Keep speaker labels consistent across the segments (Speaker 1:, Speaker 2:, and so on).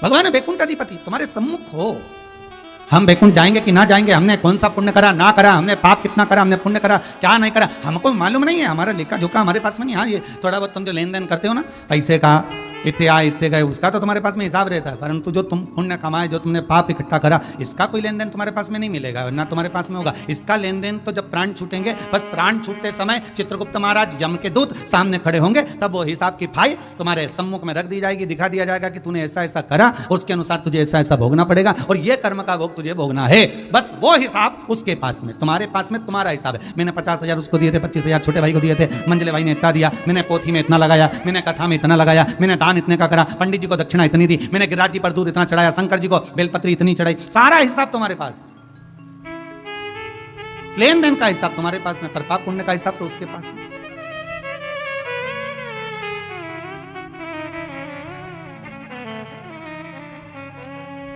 Speaker 1: भगवान है वैकुंठ अधिपति, तुम्हारे सम्मुख हो। हम वैकुंठ जाएंगे कि ना जाएंगे, हमने कौन सा पुण्य करा ना करा, हमने पाप कितना करा, हमने पुण्य करा क्या नहीं करा, हमको मालूम नहीं है। हमारा लेखा जोखा हमारे पास में नहीं। हाँ, ये थोड़ा बहुत तुम जो लेन देन करते हो ना, पैसे का इतने आए इतने गए, उसका तो तुम्हारे पास में हिसाब रहता है। परंतु जो तुम पुण्य कमाए, जो तुमने पाप इकट्ठा करा, इसका कोई लेन देन तुम्हारे पास में नहीं मिलेगा, ना तुम्हारे पास में होगा। इसका लेन देन तो जब प्राण छूटेंगे, बस प्राण छूटते समय चित्रगुप्त महाराज यम के दूत सामने खड़े होंगे, तब वो हिसाब की फाइल तुम्हारे सम्मुख में रख दी जाएगी, दिखा दिया जाएगा कि तूने ऐसा ऐसा करा, उसके अनुसार तुझे ऐसा ऐसा भोगना पड़ेगा और ये कर्म का भोग तुझे भोगना है। बस वो हिसाब उसके पास में, तुम्हारे पास में तुम्हारा हिसाब है। मैंने 50,000 उसको दिए थे, 25,000 छोटे भाई को दिए थे, मंजले भाई ने इतना दिया, मैंने पोथी में इतना लगाया, मैंने कथा में इतना लगाया, मैंने दान इतने का करा, पंडित जी को दक्षिणा इतनी दी, मैंने गिरिराज जी पर दूध इतना चढ़ाया, शंकर जी को बेलपत्री इतनी चढ़ाई। सारा हिसाब तुम्हारे पास, लेन देन का हिसाब तुम्हारे पास में, पर पाप पुण्य का हिसाब तो उसके पास में।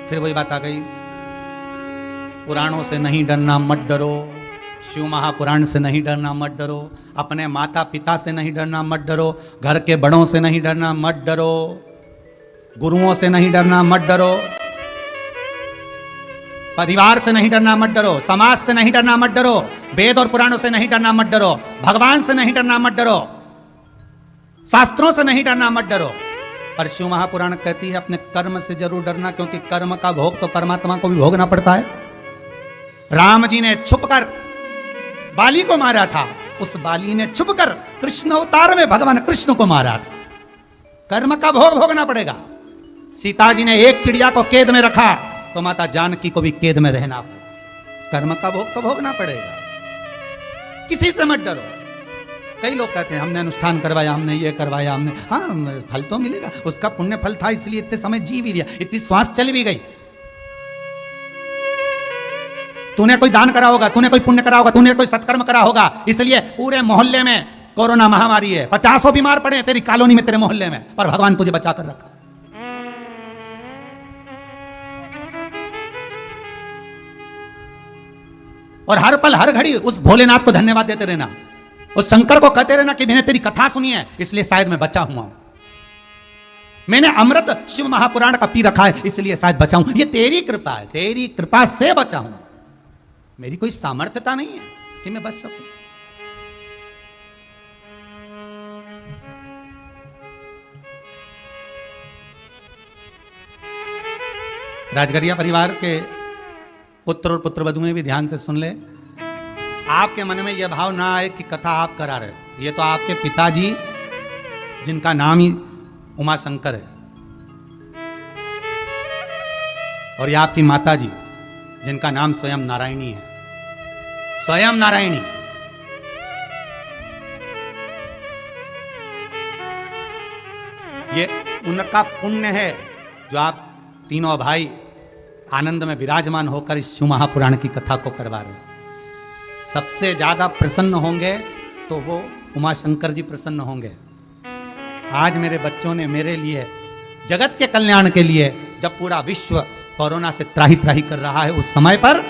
Speaker 1: फिर वही बात आ गई, पुराणों से नहीं डरना मत डरो, शिव महापुराण से नहीं डरना मत डरो, अपने माता पिता से नहीं डरना मत डरो, घर के बड़ों से नहीं डरना मत डरो, गुरुओं से नहीं डरना मत डरो, परिवार से नहीं डरना मत डरो, समाज से नहीं डरना मत डरो, वेद और पुराणों से नहीं डरना मत डरो, भगवान से नहीं डरना मत डरो, शास्त्रों से नहीं डरना मत डरो। पर शिव महापुराण कहती है अपने कर्म से जरूर डरना, क्योंकि कर्म का भोग तो परमात्मा को भी भोगना पड़ता है। राम जी ने छुपकर बाली को मारा था, उस बाली ने छुपकर कृष्ण अवतार में भगवान कृष्ण को मारा था। कर्म का भोग भोगना पड़ेगा। सीता जी ने एक चिड़िया को कैद में रखा, तो माता जानकी को भी कैद में रहना पड़ा। कर्म का भोग तो भोगना पड़ेगा, किसी से मत डरो। कई लोग कहते हैं हमने अनुष्ठान करवाया, हमने ये करवाया, हमने, हाँ फल तो मिलेगा, उसका पुण्य फल था इसलिए इतने समय जी भी लिया, इतनी श्वास चली भी गई। तूने कोई दान करा होगा, तूने कोई पुण्य करा होगा, तूने कोई सत्कर्म करा होगा, इसलिए पूरे मोहल्ले में कोरोना महामारी है, 50 बीमार पड़े तेरी कॉलोनी में, तेरे मोहल्ले में, पर भगवान तुझे बचा कर रखा। और हर पल हर घड़ी उस भोलेनाथ को धन्यवाद देते रहना, उस शंकर को कहते रहना कि मैंने तेरी कथा सुनी है इसलिए शायद मैं बचा हुआ हूं, मैंने अमृत शिव महापुराण का पी रखा है इसलिए शायद बचा हूं। ये तेरी कृपा है, तेरी कृपा से बचा हूं, मेरी कोई सामर्थ्यता नहीं है कि मैं बच सकूं। राजगरिया परिवार के पुत्र और पुत्रवधुएं भी ध्यान से सुन ले। आपके मन में यह भाव ना आए कि कथा आप करा रहे हो, ये तो आपके पिताजी जिनका नाम ही उमा शंकर है, और ये आपकी माताजी जिनका नाम स्वयं नारायणी है, स्वयं नारायणी। ये उनका पुण्य है जो आप तीनों भाई आनंद में विराजमान होकर इस शिव महापुराण की कथा को करवा रहे हैं। सबसे ज्यादा प्रसन्न होंगे तो वो उमा शंकर जी प्रसन्न होंगे। आज मेरे बच्चों ने मेरे लिए, जगत के कल्याण के लिए, जब पूरा विश्व कोरोना से त्राही त्राही कर रहा है, उस समय पर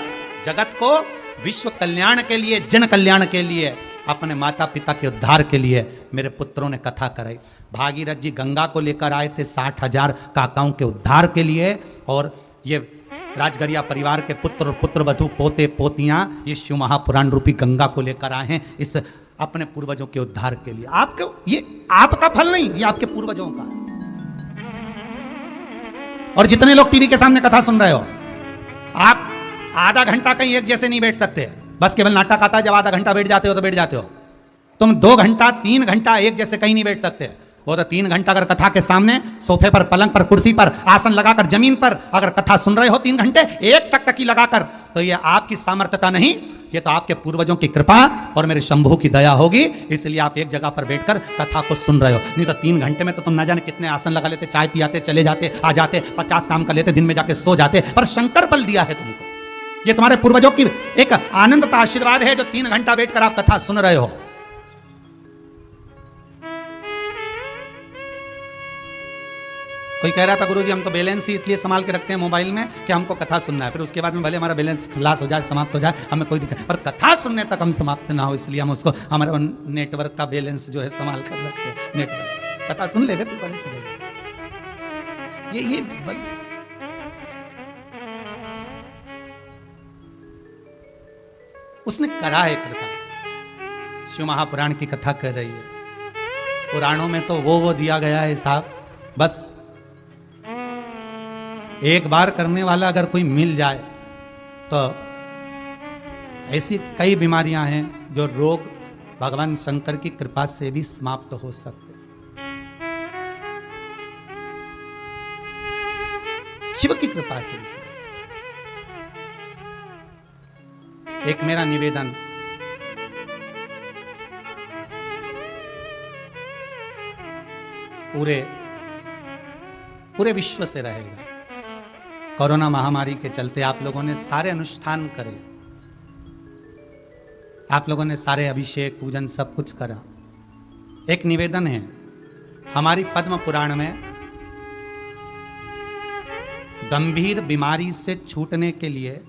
Speaker 1: जगत को विश्व कल्याण के लिए, जन कल्याण के लिए, अपने माता पिता के उद्धार के लिए मेरे पुत्रों ने कथा कराई। भागीरथ जी गंगा को लेकर आए थे 60,000 काकाओं के उद्धार के लिए, और ये राजगरिया परिवार के पुत्र और पुत्रवधु, पोते पोतियां, ये शिव महापुराण रूपी गंगा को लेकर आए हैं इस अपने पूर्वजों के उद्धार के लिए। आपके, ये आपका फल नहीं, ये आपके पूर्वजों का। और जितने लोग टीवी के सामने कथा सुन रहे हो, आप आधा घंटा कहीं एक जैसे नहीं बैठ सकते। बस केवल नाटक आता है, जब आधा घंटा बैठ जाते हो तो बैठ जाते हो। तुम 2 घंटा 3 घंटा एक जैसे कहीं नहीं बैठ सकते। वो तो 3 घंटा अगर कथा के सामने सोफे पर, पलंग पर, कुर्सी पर, आसन लगाकर, जमीन पर अगर कथा सुन रहे हो 3 घंटे एक टकटकी लगाकर, तो ये आपकी सामर्थ्यता नहीं, ये तो आपके पूर्वजों की कृपा और मेरे शंभू की दया होगी। इसलिए आप एक जगह पर बैठकर कथा को सुन रहे हो। नहीं तो 3 घंटे में तो तुम ना जाने कितने आसन लगा लेते, चाय पियाते, चले जाते, आ जाते, 50 काम कर लेते, दिन में जाके सो जाते। पर शंकर बल दिया है तुमको, ये तुम्हारे पूर्वजों की एक आनंद का आशीर्वाद है जो 3 घंटा बैठकर आप कथा सुन रहे हो। कोई कह रहा था गुरुजी हम तो बैलेंस ही इसलिए संभाल के रखते हैं मोबाइल में कि हमको कथा सुनना है, फिर उसके बाद में भले हमारा बैलेंस खलास हो जाए, समाप्त हो जाए, हमें कोई दिक्कत, पर कथा सुनने तक हम समाप्त ना हो, इसलिए हम उसको हमारा नेटवर्क का बैलेंस जो है संभाल कर रखते हैं। नेटवर्क कथा सुन ले फिर पता चलेगा। ये उसने करा है कृपा। शिव महापुराण की कथा कर रही है। पुराणों में तो वो दिया गया है साहब, बस एक बार करने वाला अगर कोई मिल जाए तो ऐसी कई बीमारियां हैं जो रोग भगवान शंकर की कृपा से भी समाप्त हो सकते। शिव की कृपा से भी समाप्त। एक मेरा निवेदन, पूरे विश्व से रहेगा। कोरोना महामारी के चलते आप लोगों ने सारे अनुष्ठान करे, आप लोगों ने सारे अभिषेक पूजन सब कुछ करा। एक निवेदन है, हमारी पद्म पुराण में गंभीर बीमारी से छूटने के लिए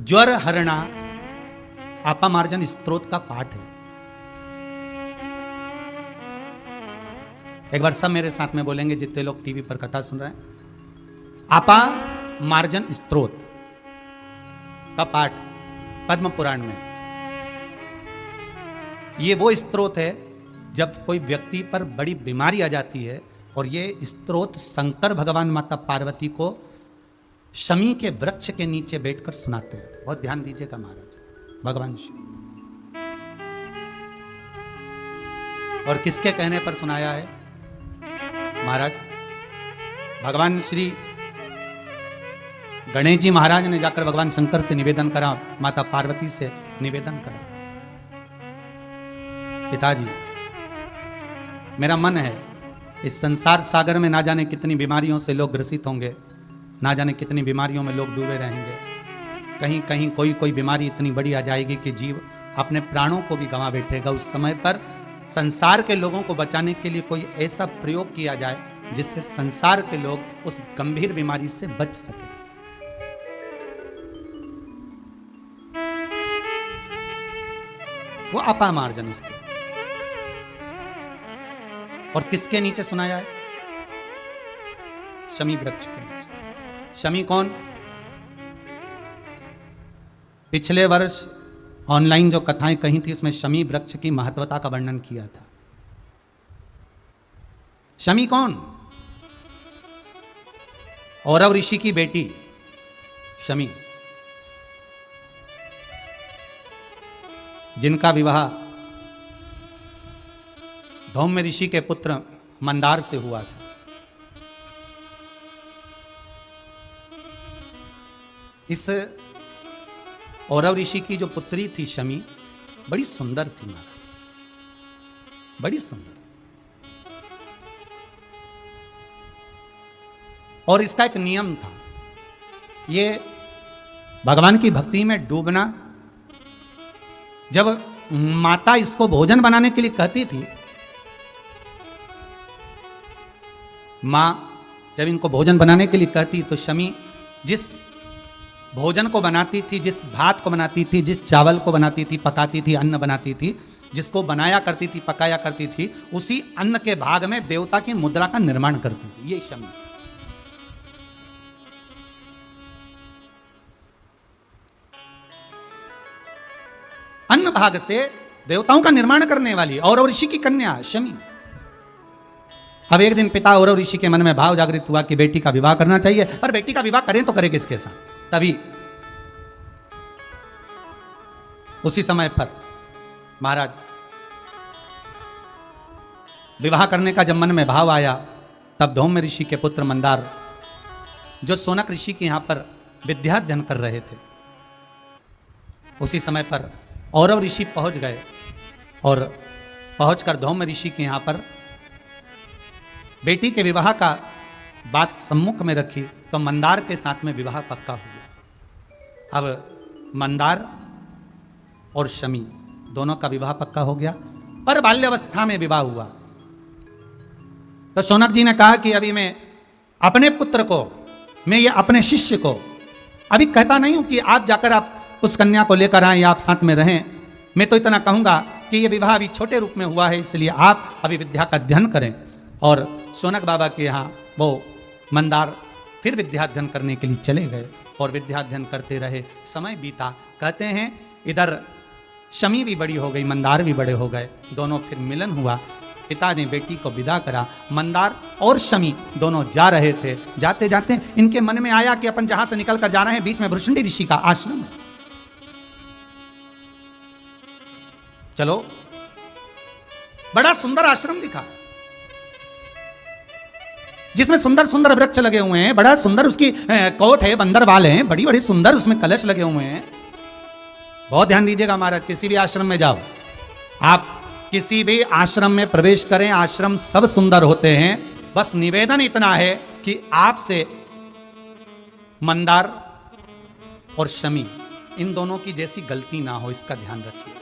Speaker 1: ज्वर हरणा अपामार्जन स्तोत्र का पाठ है। एक बार सब मेरे साथ में बोलेंगे जितने लोग टीवी पर कथा सुन रहे हैं। आपा मार्जन स्तोत्र का पाठ पद्म पुराण में। ये वो स्तोत्र है जब कोई व्यक्ति पर बड़ी बीमारी आ जाती है, और ये स्तोत्र शंकर भगवान माता पार्वती को शमी के वृक्ष के नीचे बैठकर सुनाते हैं। बहुत ध्यान दीजिएगा महाराज, भगवान शिव। और किसके कहने पर सुनाया है महाराज? भगवान श्री गणेश जी महाराज ने जाकर भगवान शंकर से निवेदन करा, माता पार्वती से निवेदन करा, पिताजी मेरा मन है इस संसार सागर में ना जाने कितनी बीमारियों से लोग ग्रसित होंगे, ना जाने कितनी बीमारियों में लोग डूबे रहेंगे। कहीं कहीं कोई बीमारी इतनी बड़ी आ जाएगी कि जीव अपने प्राणों को भी गंवा बैठेगा। उस समय पर संसार के लोगों को बचाने के लिए कोई ऐसा प्रयोग किया जाए जिससे संसार के लोग उस गंभीर बीमारी से बच सके। वो अपामार्जन स्तोत्र। और किसके नीचे सुनाया है? शमी वृक्ष के नीचे। शमी कौन? पिछले वर्ष ऑनलाइन जो कथाएं कही थी उसमें शमी वृक्ष की महत्वता का वर्णन किया था। शमी कौन? औरव ऋषि की बेटी शमी, जिनका विवाह धौम्य ऋषि के पुत्र मंदार से हुआ था। इस औरव ऋषि की जो पुत्री थी शमी, बड़ी सुंदर थी महाराज, बड़ी सुंदर। और इसका एक नियम था, ये भगवान की भक्ति में डूबना। जब माता इसको भोजन बनाने के लिए कहती थी, मां जब इनको भोजन बनाने के लिए कहती तो शमी जिस भोजन को बनाती थी, जिस भात को बनाती थी, जिस चावल को बनाती थी, पकाती थी, अन्न बनाती थी, जिसको बनाया करती थी, पकाया करती थी, उसी अन्न के भाग में देवता की मुद्रा का निर्माण करती थी। ये शमी। अन्न भाग से देवताओं का निर्माण करने वाली औरव ऋषि की कन्या शमी। अब एक दिन पिता औरव ऋषि के मन में भाव जागृत हुआ कि बेटी का विवाह करना चाहिए, पर बेटी का विवाह करें तो करें किसके साथ? तभी उसी समय पर महाराज विवाह करने का जब मन में भाव आया, तब धौम्य ऋषि के पुत्र मंदार जो सोनक ऋषि के यहां पर विद्या अध्ययन कर रहे थे, उसी समय पर औरव ऋषि पहुंच गए और पहुंचकर धौम्य ऋषि के यहां पर बेटी के विवाह का बात सम्मुख में रखी, तो मंदार के साथ में विवाह पक्का हुआ। अब मंदार और शमी दोनों का विवाह पक्का हो गया, पर बाल्यावस्था में विवाह हुआ। तो शौनक जी ने कहा कि अभी मैं अपने पुत्र को, मैं ये अपने शिष्य को अभी कहता नहीं हूं कि आप जाकर आप उस कन्या को लेकर आए या आप साथ में रहें। मैं तो इतना कहूंगा कि ये विवाह अभी छोटे रूप में हुआ है, इसलिए आप अभी विद्या का अध्ययन करें। और शौनक बाबा के यहाँ वो मंदार फिर विद्याध्ययन करने के लिए चले गए और विद्याध्ययन करते रहे। समय बीता। कहते हैं इधर शमी भी बड़ी हो गई, मंदार भी बड़े हो गए, दोनों फिर मिलन हुआ। पिता ने बेटी को विदा करा। मंदार और शमी दोनों जा रहे थे। जाते जाते इनके मन में आया कि अपन जहां से निकल कर जा रहे हैं बीच में भृशुंडी ऋषि का आश्रम है, चलो। बड़ा सुंदर आश्रम दिखा जिसमें सुंदर सुंदर वृक्ष लगे हुए हैं, बड़ा सुंदर उसकी कोट है, बंदर वाल हैं, बड़ी बड़ी सुंदर उसमें कलश लगे हुए हैं। बहुत ध्यान दीजिएगा महाराज, किसी भी आश्रम में जाओ, आप किसी भी आश्रम में प्रवेश करें, आश्रम सब सुंदर होते हैं। बस निवेदन इतना है कि आपसे मंदार और शमी इन दोनों की जैसी गलती ना हो, इसका ध्यान रखिए।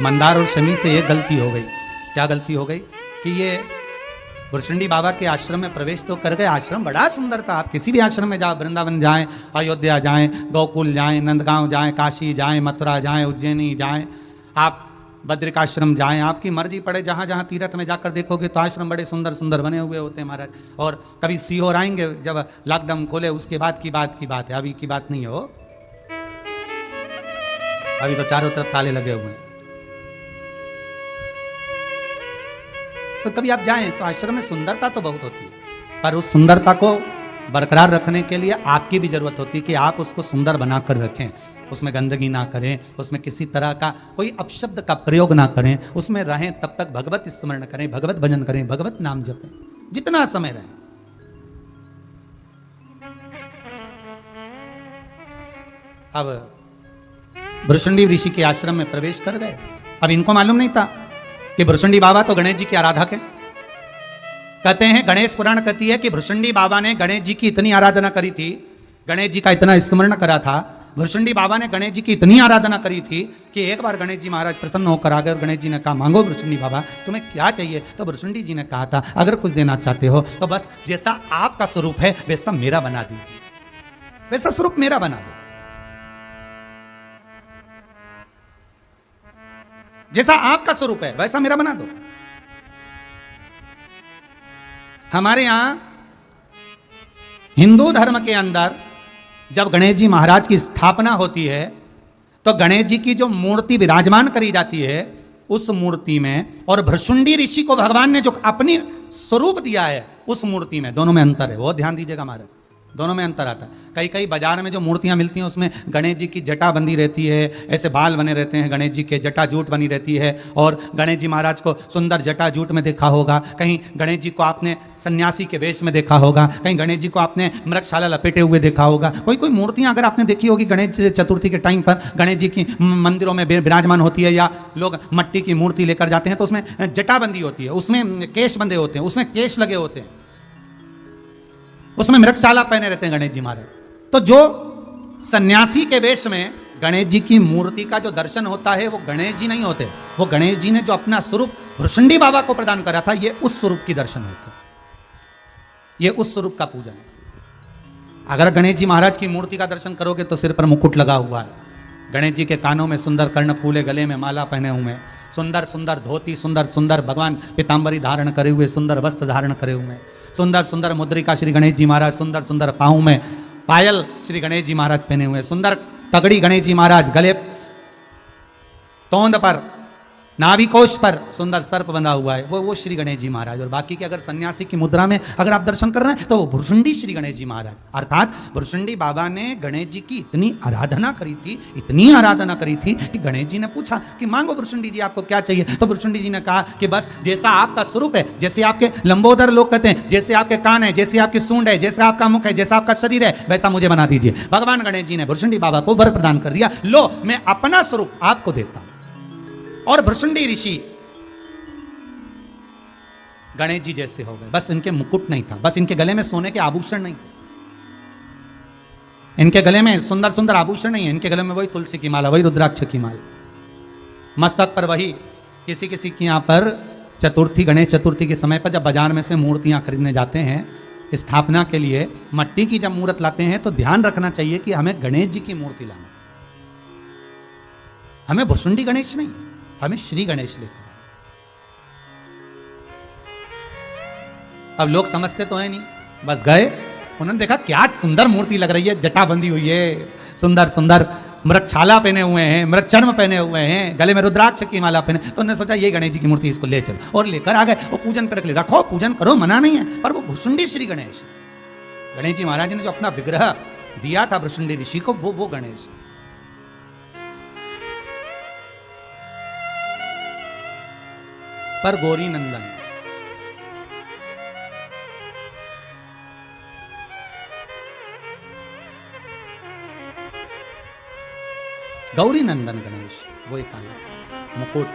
Speaker 1: मंदार और शमी से यह गलती हो गई। क्या गलती हो गई कि ये भृशुंडी बाबा के आश्रम में प्रवेश तो कर गए। आश्रम बड़ा सुंदर था। आप किसी भी आश्रम में जाओ, वृंदावन जाएं, अयोध्या जाएं, गोकुल जाएं, नंदगांव जाएं, काशी जाएं, मथुरा जाएं, उज्जैनी जाएं, आप बद्रिकाश्रम जाएं, आपकी मर्जी पड़े। जहां जहां तीर्थ में जाकर देखोगे तो आश्रम बड़े सुंदर सुंदर बने हुए होते हैं महाराज। और कभी सीहोर आएंगे जब लॉकडाउन खोले, उसके बाद की बात है, अभी की बात नहीं हो। अभी तो चारों तरफ ताले लगे हुए हैं। तो कभी आप जाएं तो आश्रम में सुंदरता तो बहुत होती है, पर उस सुंदरता को बरकरार रखने के लिए आपकी भी जरूरत होती है कि आप उसको सुंदर बनाकर रखें। उसमें गंदगी ना करें, उसमें किसी तरह का कोई अपशब्द का प्रयोग ना करें, उसमें रहें तब तक भगवत स्मरण करें, भगवत भजन करें, भगवत नाम जपें, जितना समय रहें। अब भृशुंडी ऋषि के आश्रम में प्रवेश कर गए। अब इनको मालूम नहीं था कि भृशुंडी बाबा तो गणेश जी के आराधक हैं। कहते हैं, गणेश पुराण कहती है कि भृशुंडी बाबा ने गणेश जी की इतनी आराधना करी थी, गणेश जी का इतना स्मरण करा था, भृशुंडी बाबा ने गणेश जी की इतनी आराधना करी थी कि एक बार गणेश जी महाराज प्रसन्न होकर आ गए। गणेश जी ने कहा, मांगो भृशुंडी बाबा, तुम्हें क्या चाहिए? तो भृशुंडी जी ने कहा था, अगर कुछ देना चाहते हो तो बस जैसा आपका स्वरूप है वैसा मेरा बना दीजिए, वैसा स्वरूप मेरा बना दो, जैसा आपका स्वरूप है वैसा मेरा बना दो। हमारे यहां हिंदू धर्म के अंदर जब गणेश जी महाराज की स्थापना होती है तो गणेश जी की जो मूर्ति विराजमान करी जाती है उस मूर्ति में और भृशुंडी ऋषि को भगवान ने जो अपनी स्वरूप दिया है उस मूर्ति में, दोनों में अंतर है। बहुत ध्यान दीजिएगा महाराज, दोनों में अंतर आता है। कई कई बाजार में जो मूर्तियां मिलती हैं उसमें गणेश जी की जटा बंधी रहती है, ऐसे बाल बने रहते हैं गणेश जी के, जटा जूट बनी रहती है, और गणेश जी महाराज को सुंदर जटा जूट में देखा होगा, कहीं गणेश जी को आपने सन्यासी के वेश में देखा होगा, कहीं गणेश जी को आपने मृगशाला लपेटे हुए देखा होगा। कोई कोई मूर्तियां अगर आपने देखी होगी गणेश चतुर्थी के टाइम पर गणेश जी की मंदिरों में विराजमान होती है, या लोग मट्टी की मूर्ति लेकर जाते हैं तो उसमें जटा बंदी होती है, उसमें केश बंधे होते हैं, उसमें केश लगे होते हैं, उसमें मृगशाला पहने रहते हैं गणेश जी महाराज। तो जो सन्यासी के वेश में गणेश जी की मूर्ति का जो दर्शन होता है वो गणेश जी नहीं होते, वो गणेश जी ने जो अपना स्वरूप भृशुंडी बाबा को प्रदान करा था, ये उस स्वरूप की दर्शन होते, ये उस स्वरूप का पूजन है। अगर गणेश जी महाराज की मूर्ति का दर्शन करोगे तो सिर पर मुकुट लगा हुआ है, गणेश जी के कानों में सुंदर कर्णफूले, गले में माला पहने हुए, सुंदर सुंदर धोती, सुंदर सुंदर भगवान पीताम्बरी धारण करे हुए, सुंदर वस्त्र धारण करे हुए, सुंदर सुंदर मुद्रिका श्री गणेश जी महाराज, सुंदर सुंदर पाँव में पायल श्री गणेश जी महाराज पहने हुए, सुंदर तगड़ी गणेश जी महाराज, गले तोंद पर नाभिकोश पर सुंदर सर्प बंधा हुआ है, वो श्री गणेश जी महाराज। और बाकी के अगर सन्यासी की मुद्रा में अगर आप दर्शन कर रहे हैं तो वो भृशुंडी श्री गणेश जी महाराज। अर्थात भृशुंडी बाबा ने गणेश जी की इतनी आराधना करी थी, इतनी आराधना करी थी कि गणेश जी ने पूछा कि मांगो भृशुंडी जी आपको क्या चाहिए? तो भृशुंडी जी ने कहा कि बस जैसा आपका स्वरूप है, जैसे आपके लंबोदर लोग कहते हैं, जैसे आपके कान है, जैसे आपकी सूंड है, जैसा आपका मुख है, जैसा आपका शरीर है, वैसा मुझे बना दीजिए। भगवान गणेश जी ने भृशुंडी बाबा को वर प्रदान कर दिया, लो मैं अपना स्वरूप आपको देता हूं। और भृशुंडी ऋषि गणेश जी जैसे हो गए। बस इनके मुकुट नहीं था, बस इनके गले में सोने के आभूषण नहीं थे, इनके गले में सुंदर सुंदर आभूषण नहीं है, इनके गले में वही तुलसी की माला, वही रुद्राक्ष की माला, मस्तक पर वही। किसी किसी के यहाँ पर चतुर्थी, गणेश चतुर्थी के समय पर जब बाजार में से मूर्तियां खरीदने जाते हैं स्थापना के लिए, मट्टी की जब मूर्त लाते हैं तो ध्यान रखना चाहिए कि हमें गणेश जी की मूर्ति लाना, हमें भृशुंडी गणेश नहीं, हमें श्री गणेश लेकर। अब लोग समझते तो है नहीं, बस गए, उन्होंने देखा क्या सुंदर मूर्ति लग रही है, जटा बंधी हुई है, सुंदर सुंदर मृगछाला पहने हुए हैं, मृगचर्म पहने हुए हैं, गले में रुद्राक्ष की माला पहने, तो उन्होंने सोचा ये गणेश जी की मूर्ति, इसको ले चलो, और लेकर आ गए। वो पूजन करके रखो, पूजन करो, मना नहीं है, पर वो भुसुंडी श्री गणेश, गणेश जी महाराज ने जो अपना विग्रह दिया था भुसुंडी ऋषि को, वो गणेश। पर गौरी नंदन, गौरी नंदन गणेश, वो एक काला मुकुट,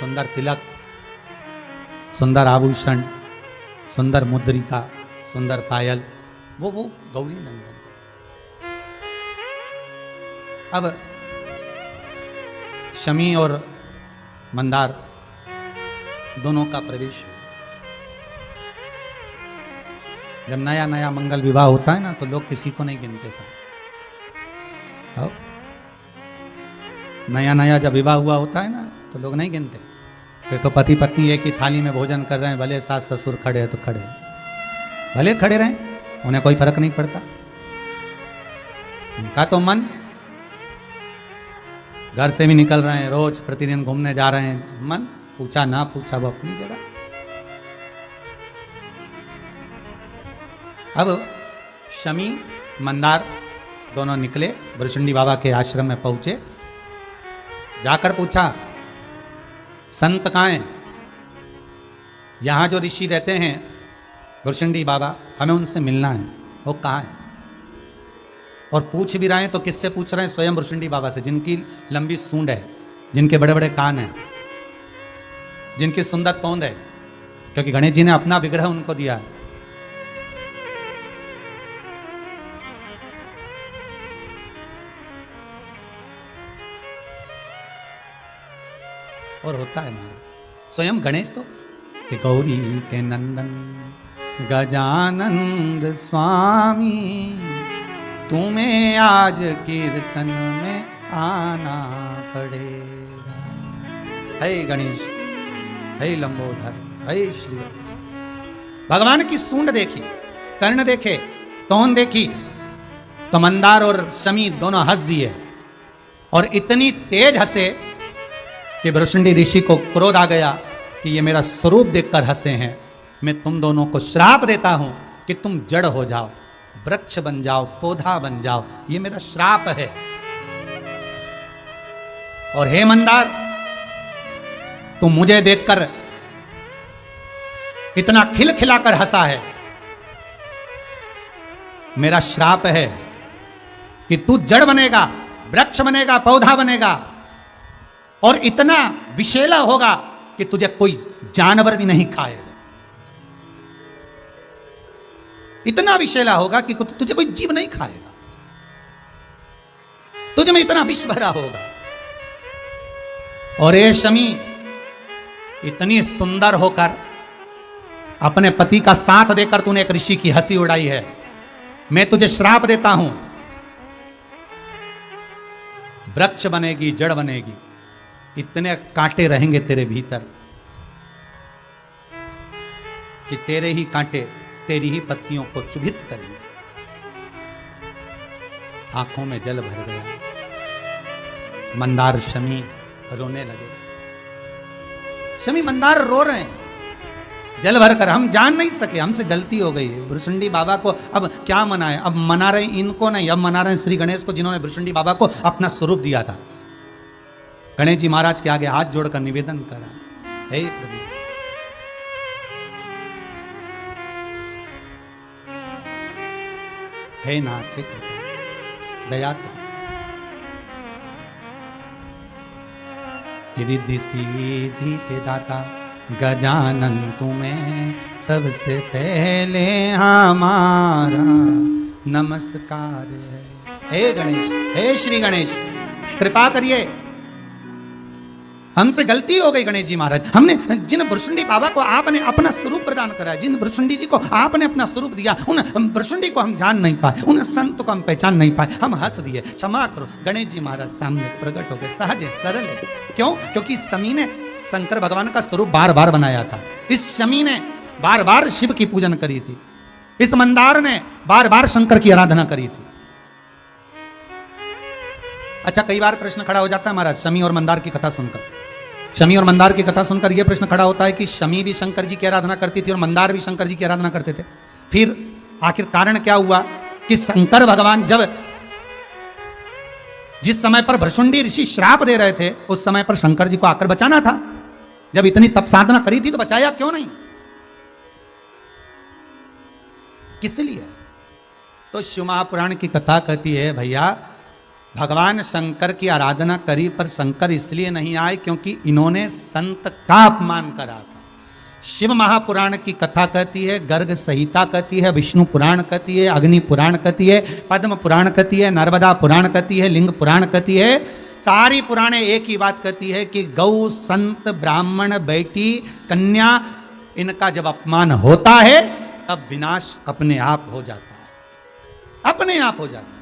Speaker 1: सुंदर तिलक, सुंदर आभूषण, सुंदर मुद्रिका, सुंदर पायल, वो गौरी नंदन। अब शमी और मंदार दोनों का प्रवेश हुआ। जब नया नया मंगल विवाह होता है ना, तो लोग किसी को नहीं गिनते साथ। नया नया जब विवाह हुआ होता है ना, तो लोग नहीं गिनते। फिर तो पति पत्नी एक ही थाली में भोजन कर रहे हैं, भले सास ससुर खड़े हैं तो खड़े हैं, भले खड़े रहें, उन्हें कोई फर्क नहीं पड़ता। उनका तो मन, घर से भी निकल रहे हैं, रोज प्रतिदिन घूमने जा रहे हैं, मन पूछा ना पूछा वो अपनी जगह। अब शमी मंदार दोनों निकले, भुसुंडी बाबा के आश्रम में पहुंचे, जाकर पूछा संत कहाँ हैं, यहाँ जो ऋषि रहते हैं भुसुंडी बाबा, हमें उनसे मिलना है, वो कहाँ है। और पूछ भी रहे हैं तो किससे पूछ रहे हैं? स्वयं भुसुंडी बाबा से, जिनकी लंबी सूंड है, जिनके बड़े बड़े कान हैं, जिनकी सुंदर तोंद है, क्योंकि गणेश जी ने अपना विग्रह उनको दिया है। और होता है महाराज स्वयं गणेश तो कि गौरी के नंदन गजानंद स्वामी, तुम्हें आज कीर्तन में आना पड़ेगा। हे गणेश, हे लंबोदर, हे श्री गणेश। भगवान की सूंड देखी, कर्ण देखे, तोन देखी, तो मंदार और शमी दोनों हंस दिए, और इतनी तेज हंसे कि भुसुंडी ऋषि को क्रोध आ गया कि ये मेरा स्वरूप देखकर हंसे हैं, मैं तुम दोनों को श्राप देता हूं कि तुम जड़ हो जाओ, वृक्ष बन जाओ, पौधा बन जाओ, ये मेरा श्राप है। और हे मंदार, तुम मुझे देखकर इतना खिलखिलाकर हंसा है, मेरा श्राप है कि तू जड़ बनेगा, वृक्ष बनेगा, पौधा बनेगा, और इतना विषैला होगा कि तुझे कोई जानवर भी नहीं खाएगा। इतना विषैला होगा कि तुझे कोई जीव नहीं खाएगा, तुझे में इतना विष भरा होगा। और ये शमी, इतनी सुंदर होकर अपने पति का साथ देकर तूने एक ऋषि की हंसी उड़ाई है, मैं तुझे श्राप देता हूं, वृक्ष बनेगी, जड़ बनेगी, इतने कांटे रहेंगे तेरे भीतर कि तेरे ही कांटे तेरी ही पत्तियों को चुभित करेंगे। आंखों में जल भर गया, मंदार शमी रोने लगे। शमी मंदार रो रहे हैं जल भर कर, हम जान नहीं सके, हमसे गलती हो गई। भुसुंडी बाबा को अब क्या मनाए, अब मना रहे इनको नहीं, अब मना रहे श्री गणेश को, जिन्होंने भुसुंडी बाबा को अपना स्वरूप दिया था। गणेश जी महाराज के आगे हाथ जोड़कर निवेदन करा, हे प्रभु, हे नाथ, हे प्रभु, दया कर। रिद्धि सिद्धि के दाता गजानन तुम्हें सबसे पहले हमारा नमस्कार है। हे गणेश, हे श्री गणेश, कृपा करिए, हमसे गलती हो गई गणेश जी महाराज। हमने जिन भुसुंडी बाबा को आपने अपना स्वरूप प्रदान करा, जिन भुसुंडी जी को आपने अपना स्वरूप दिया, उन भुसुंडी को हम जान नहीं पाए, उन संत को हम पहचान नहीं पाए, हम हंस दिए, क्षमा करो। गणेश जी महाराज सामने प्रकट हो गए, सहज है, सरल है। क्यों? क्योंकि शमी ने शंकर भगवान का स्वरूप बार बार बनाया था, इस शमी ने बार बार शिव की पूजन करी थी, इस मंदार ने बार बार शंकर की आराधना करी थी। अच्छा, कई बार प्रश्न खड़ा हो जाता है महाराज शमी और मंदार की कथा सुनकर। शमी और मंदार की कथा सुनकर यह प्रश्न खड़ा होता है कि शमी भी शंकर जी की आराधना करती थी और मंदार भी शंकर जी की आराधना करते थे। फिर आखिर कारण क्या हुआ कि शंकर भगवान जब जिस समय पर भृशुंडी ऋषि श्राप दे रहे थे उस समय पर शंकर जी को आकर बचाना था। जब इतनी तप साधना करी थी तो बचाया क्यों नहीं? किस लिए? तो शिव महापुराण की कथा कहती है भैया भगवान शंकर की आराधना करी पर शंकर इसलिए नहीं आए क्योंकि इन्होंने संत का अपमान करा था। शिव महापुराण की कथा कहती है, गर्ग संहिता कहती है, विष्णु पुराण कहती है, अग्नि पुराण कहती है, पद्म पुराण कहती है, नर्मदा पुराण कहती है, लिंग पुराण कहती है। सारी पुराणे एक ही बात कहती है कि गौ, संत, ब्राह्मण, बेटी, कन्या इनका जब अपमान होता है तब विनाश अपने आप हो जाता है, अपने आप हो जाता है।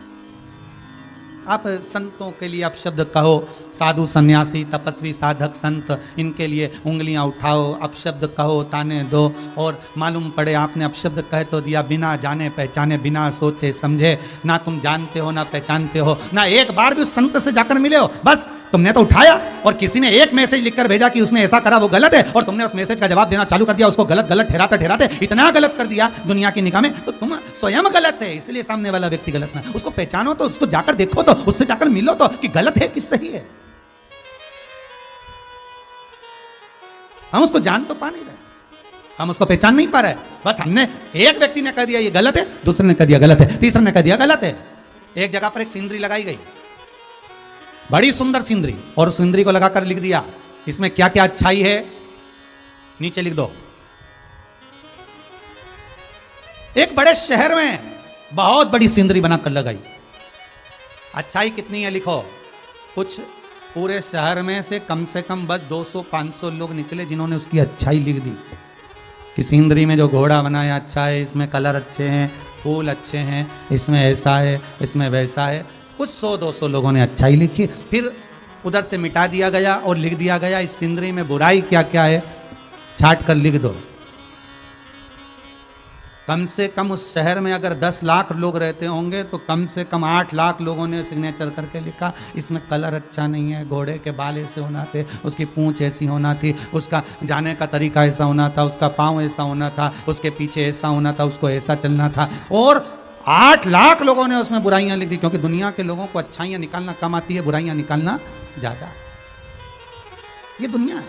Speaker 1: आप संतों के लिए आप शब्द कहो, साधु सन्यासी तपस्वी साधक संत, इनके लिए उंगलियां उठाओ, अपशब्द कहो, ताने दो, और मालूम पड़े आपने अपशब्द कह तो दिया बिना जाने पहचाने, बिना सोचे समझे, ना तुम जानते हो ना पहचानते हो, ना एक बार भी उस संत से जाकर मिले हो, बस तुमने तो उठाया और किसी ने एक मैसेज लिखकर भेजा कि उसने ऐसा करा वो गलत है और तुमने उस मैसेज का जवाब देना चालू कर दिया, उसको गलत गलत ठहराते ठहराते इतना गलत कर दिया दुनिया की निगाह में, तो तुम स्वयं गलत है, इसलिए सामने वाला व्यक्ति गलत ना। उसको पहचानो तो, उसको जाकर देखो तो, उससे जाकर मिलो तो कि गलत है कि सही है। हम उसको जान तो पा नहीं रहे, हम उसको पहचान नहीं पा रहे, बस हमने एक व्यक्ति ने कह दिया ये गलत है, दूसरे ने कह दिया गलत है, तीसरे ने कह दिया गलत है। एक जगह पर एक सिंदरी लगाई गई, बड़ी सुंदर सिंदरी, और उस सिंदरी को लगाकर लिख दिया इसमें क्या क्या अच्छाई है, नीचे लिख दो। एक बड़े शहर में बहुत बड़ी सिंदरी बनाकर लगाई, अच्छाई कितनी है लिखो। कुछ पूरे शहर में से कम बस 200-500 लोग निकले जिन्होंने उसकी अच्छाई लिख दी कि सिंदरी में जो घोड़ा बनाया अच्छा है, इसमें कलर अच्छे हैं, फूल अच्छे हैं, इसमें ऐसा है, इसमें वैसा है। कुछ 100-200 लोगों ने अच्छाई लिखी, फिर उधर से मिटा दिया गया और लिख दिया गया इस सिंदरी में बुराई क्या क्या है, छाट कर लिख दो। कम से कम उस शहर में अगर 10 लाख लोग रहते होंगे तो कम से कम 8 लाख लोगों ने सिग्नेचर करके लिखा इसमें कलर अच्छा नहीं है, घोड़े के बाल ऐसे होना थे, उसकी पूंछ ऐसी होना थी, उसका जाने का तरीका ऐसा होना था, उसका पाँव ऐसा होना था, उसके पीछे ऐसा होना था, उसको ऐसा चलना था। और 8 लाख लोगों ने उसमें बुराइयां लिख दी, क्योंकि दुनिया के लोगों को अच्छाइयां निकालना कम आती है, बुराइयां निकालना ज्यादा। ये दुनिया है,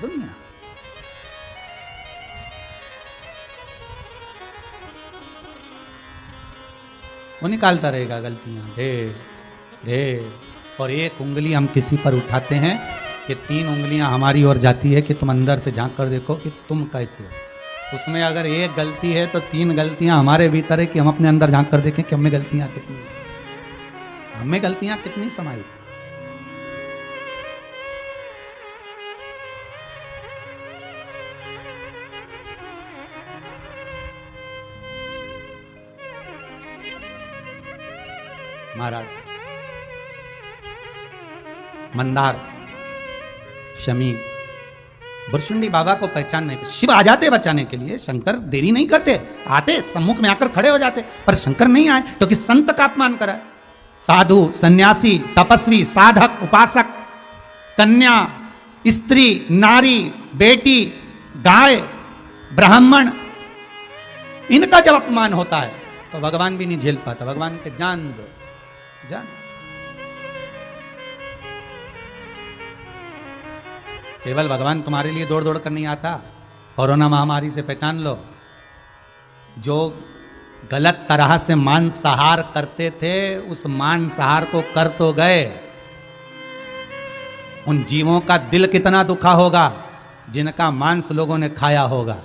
Speaker 1: दुनिया। वो निकालता रहेगा गलतियां ढेर ढेर, और एक उंगली हम किसी पर उठाते हैं कि 3 उंगलियां हमारी ओर जाती है कि तुम अंदर से झांक कर देखो कि तुम कैसे हो। उसमें अगर एक गलती है तो 3 गलतियां हमारे भीतर है कि हम अपने अंदर झांक कर देखें कि हमें गलतियां कितनी है, हमें गलतियां कितनी समाई थी। महाराज मंदार, शमी, भृशुंडी बाबा को पहचान नहीं, शिव आ जाते बचाने के लिए, शंकर देरी नहीं करते, आते सम्मुख में आकर खड़े हो जाते, पर शंकर नहीं आए क्योंकि संत का अपमान करा। साधु, सन्यासी, तपस्वी, साधक, उपासक, कन्या, स्त्री, नारी, बेटी, गाय, ब्राह्मण, इनका जब अपमान होता है तो भगवान भी नहीं झेल पाता। भगवान के जान दो, जान। केवल भगवान तुम्हारे लिए दौड़ दौड़ कर नहीं आता, कोरोना महामारी से पहचान लो, जो गलत तरह से मांसाहार करते थे उस मांसाहार को कर तो गए, उन जीवों का दिल कितना दुखा होगा जिनका मांस लोगों ने खाया होगा।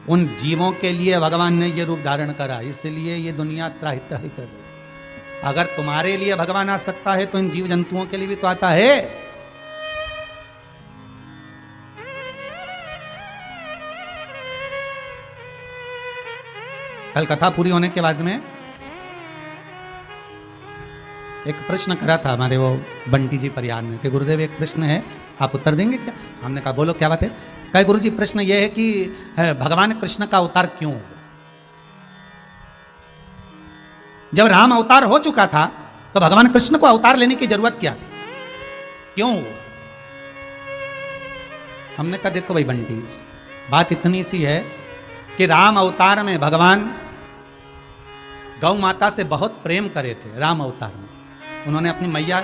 Speaker 1: उन जीवों के लिए भगवान ने ये रूप धारण करा, इसलिए ये दुनिया त्राहि त्राहि कर रही। अगर तुम्हारे लिए भगवान आ सकता है तो इन जीव जंतुओं के लिए भी तो आता है। कल कथा पूरी होने के बाद में एक प्रश्न करा था हमारे वो बंटी जी परिहार ने कि गुरुदेव एक प्रश्न है, आप उत्तर देंगे क्या? हमने कहा बोलो क्या बात है। कहे गुरु जी प्रश्न यह है कि भगवान कृष्ण का अवतार क्यों? जब राम अवतार हो चुका था तो भगवान कृष्ण को अवतार लेने की जरूरत क्या थी? क्यों? हमने कहा देखो भाई बंटी, बात इतनी सी है कि राम अवतार में भगवान गौ माता से बहुत प्रेम करे थे। राम अवतार में उन्होंने अपनी मैया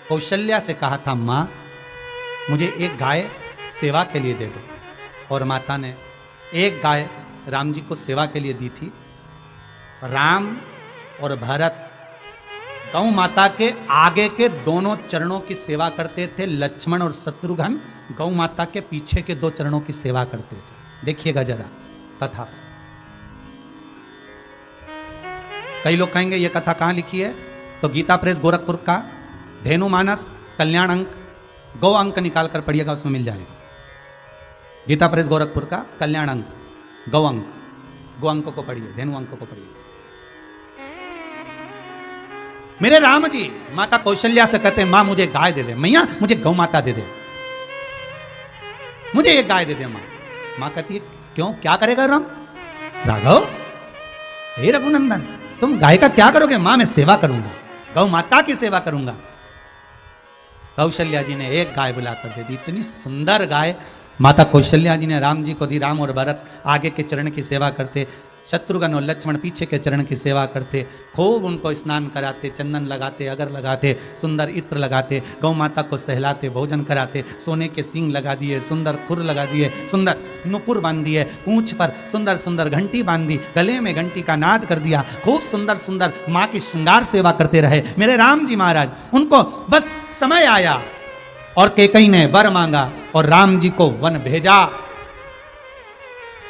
Speaker 1: कौशल्या से कहा था, माँ मुझे एक गाय सेवा के लिए दे दो, और माता ने एक गाय राम जी को सेवा के लिए दी थी। राम और भरत गौ माता के आगे के दोनों चरणों की सेवा करते थे, लक्ष्मण और शत्रुघ्न गौ माता के पीछे के 2 चरणों की सेवा करते थे। देखिएगा जरा कथा पर। कई लोग कहेंगे ये कथा कहां लिखी है, तो गीता प्रेस गोरखपुर का धेनु मानस कल्याण अंक गौ अंक निकाल कर पढ़िएगा, उसमें मिल जाएगा। गीता प्रेस गोरखपुर का कल्याण अंक गौ अंक, गौ अंक को पढ़िए, धेनु अंक को पढ़िए। मेरे राम जी माता कौशल्या से कहते हैं, मां मुझे गाय दे दे, मैया मुझे गौ माता दे दे, मुझे एक गाय दे दे मां। मां कहती है क्यों, क्या करेगा राम? राघव, हे रघुनंदन, तुम गाय का क्या करोगे? मां मैं सेवा करूंगा, गौ माता की सेवा करूंगा। कौशल्या जी ने एक गाय बुलाकर दे दी, इतनी सुंदर गाय माता कौशल्या जी ने राम जी को दी। राम और भरत आगे के चरण की सेवा करते, शत्रुघ्न और लक्ष्मण पीछे के चरण की सेवा करते, खूब उनको स्नान कराते, चंदन लगाते, अगर लगाते, सुंदर इत्र लगाते, गौ माता को सहलाते, भोजन कराते, सोने के सींग लगा दिए, सुंदर खुर लगा दिए, सुंदर नुपुर बांध दिए, पूंछ पर सुंदर सुंदर घंटी बांध दी, गले में घंटी का नाद कर दिया, खूब सुंदर सुंदर माँ की श्रृंगार सेवा करते रहे मेरे राम जी महाराज। उनको बस समय आया और कैकेयी ने वर मांगा और राम जी को वन भेजा।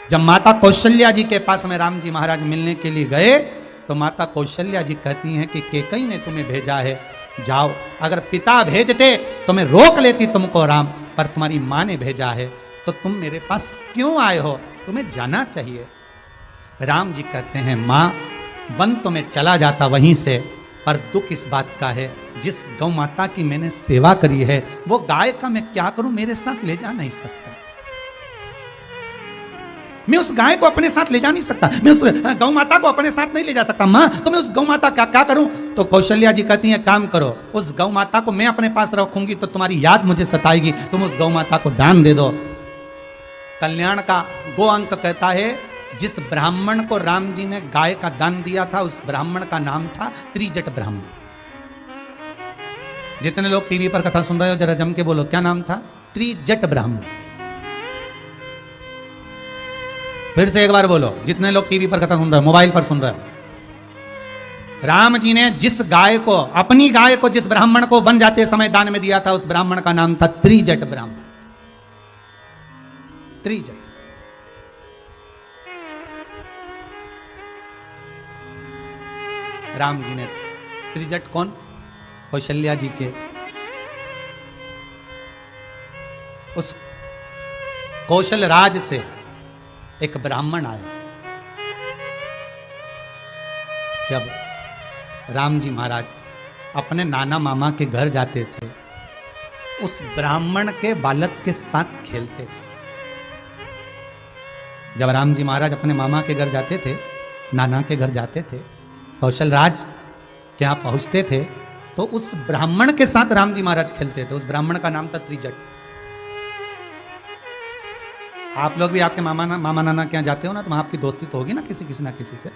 Speaker 1: जब माता कौशल्या जी के पास में राम जी महाराज मिलने के लिए गए तो माता कौशल्या जी कहती हैं कि कैकेयी ने तुम्हें भेजा है, जाओ। अगर पिता भेजते तो मैं रोक लेती तुमको राम, पर तुम्हारी माँ ने भेजा है तो तुम मेरे पास क्यों आए हो? तुम्हें जाना चाहिए। राम जी कहते हैं, माँ वन तो मैं चला जाता वहीं से, पर दुख इस बात का है जिस गौ माता की मैंने सेवा करी है वो गाय का मैं क्या करूं, मेरे साथ ले जा नहीं सकता। मैं उस गाय को अपने साथ ले जा नहीं सकता, मैं उस गौ माता को अपने साथ नहीं ले जा सकता। माँ तो मैं उस गौ माता का क्या करूं? तो कौशल्या जी कहती हैं, काम करो, उस गौ माता को मैं अपने पास रखूंगी तो तुम्हारी याद मुझे सताएगी, तुम उस गौ माता को दान दे दो। कल्याण का गो अंक कहता है, जिस ब्राह्मण को राम जी ने गाय का दान दिया था उस ब्राह्मण का नाम था त्रिजट ब्राह्मण। जितने लोग टीवी पर कथा सुन रहे हो जरा जम के बोलो, क्या नाम था? त्रिजट ब्राह्मण। फिर से एक बार बोलो, जितने लोग टीवी पर कथा सुन रहे हो, मोबाइल पर सुन रहे हो। राम जी ने जिस गाय को, अपनी गाय को जिस ब्राह्मण को वन जाते समय दान में दिया था उस ब्राह्मण का नाम था त्रिजट ब्राह्मण। त्रिजट। राम जी ने त्रिजट कौन? कौशल्या जी के उस कौशल राज से एक ब्राह्मण आया। जब राम जी महाराज अपने नाना मामा के घर जाते थे उस ब्राह्मण के बालक के साथ खेलते थे। जब राम जी महाराज अपने मामा के घर जाते थे, नाना के घर जाते थे, कौशल राज के यहाँ पहुँचते थे तो उस ब्राह्मण के साथ राम जी महाराज खेलते थे। उस ब्राह्मण का नाम था त्रिजट। आप लोग भी आपके मामा नाना के यहाँ जाते हो ना तो वहाँ आपकी दोस्ती तो होगी ना किसी ना किसी से।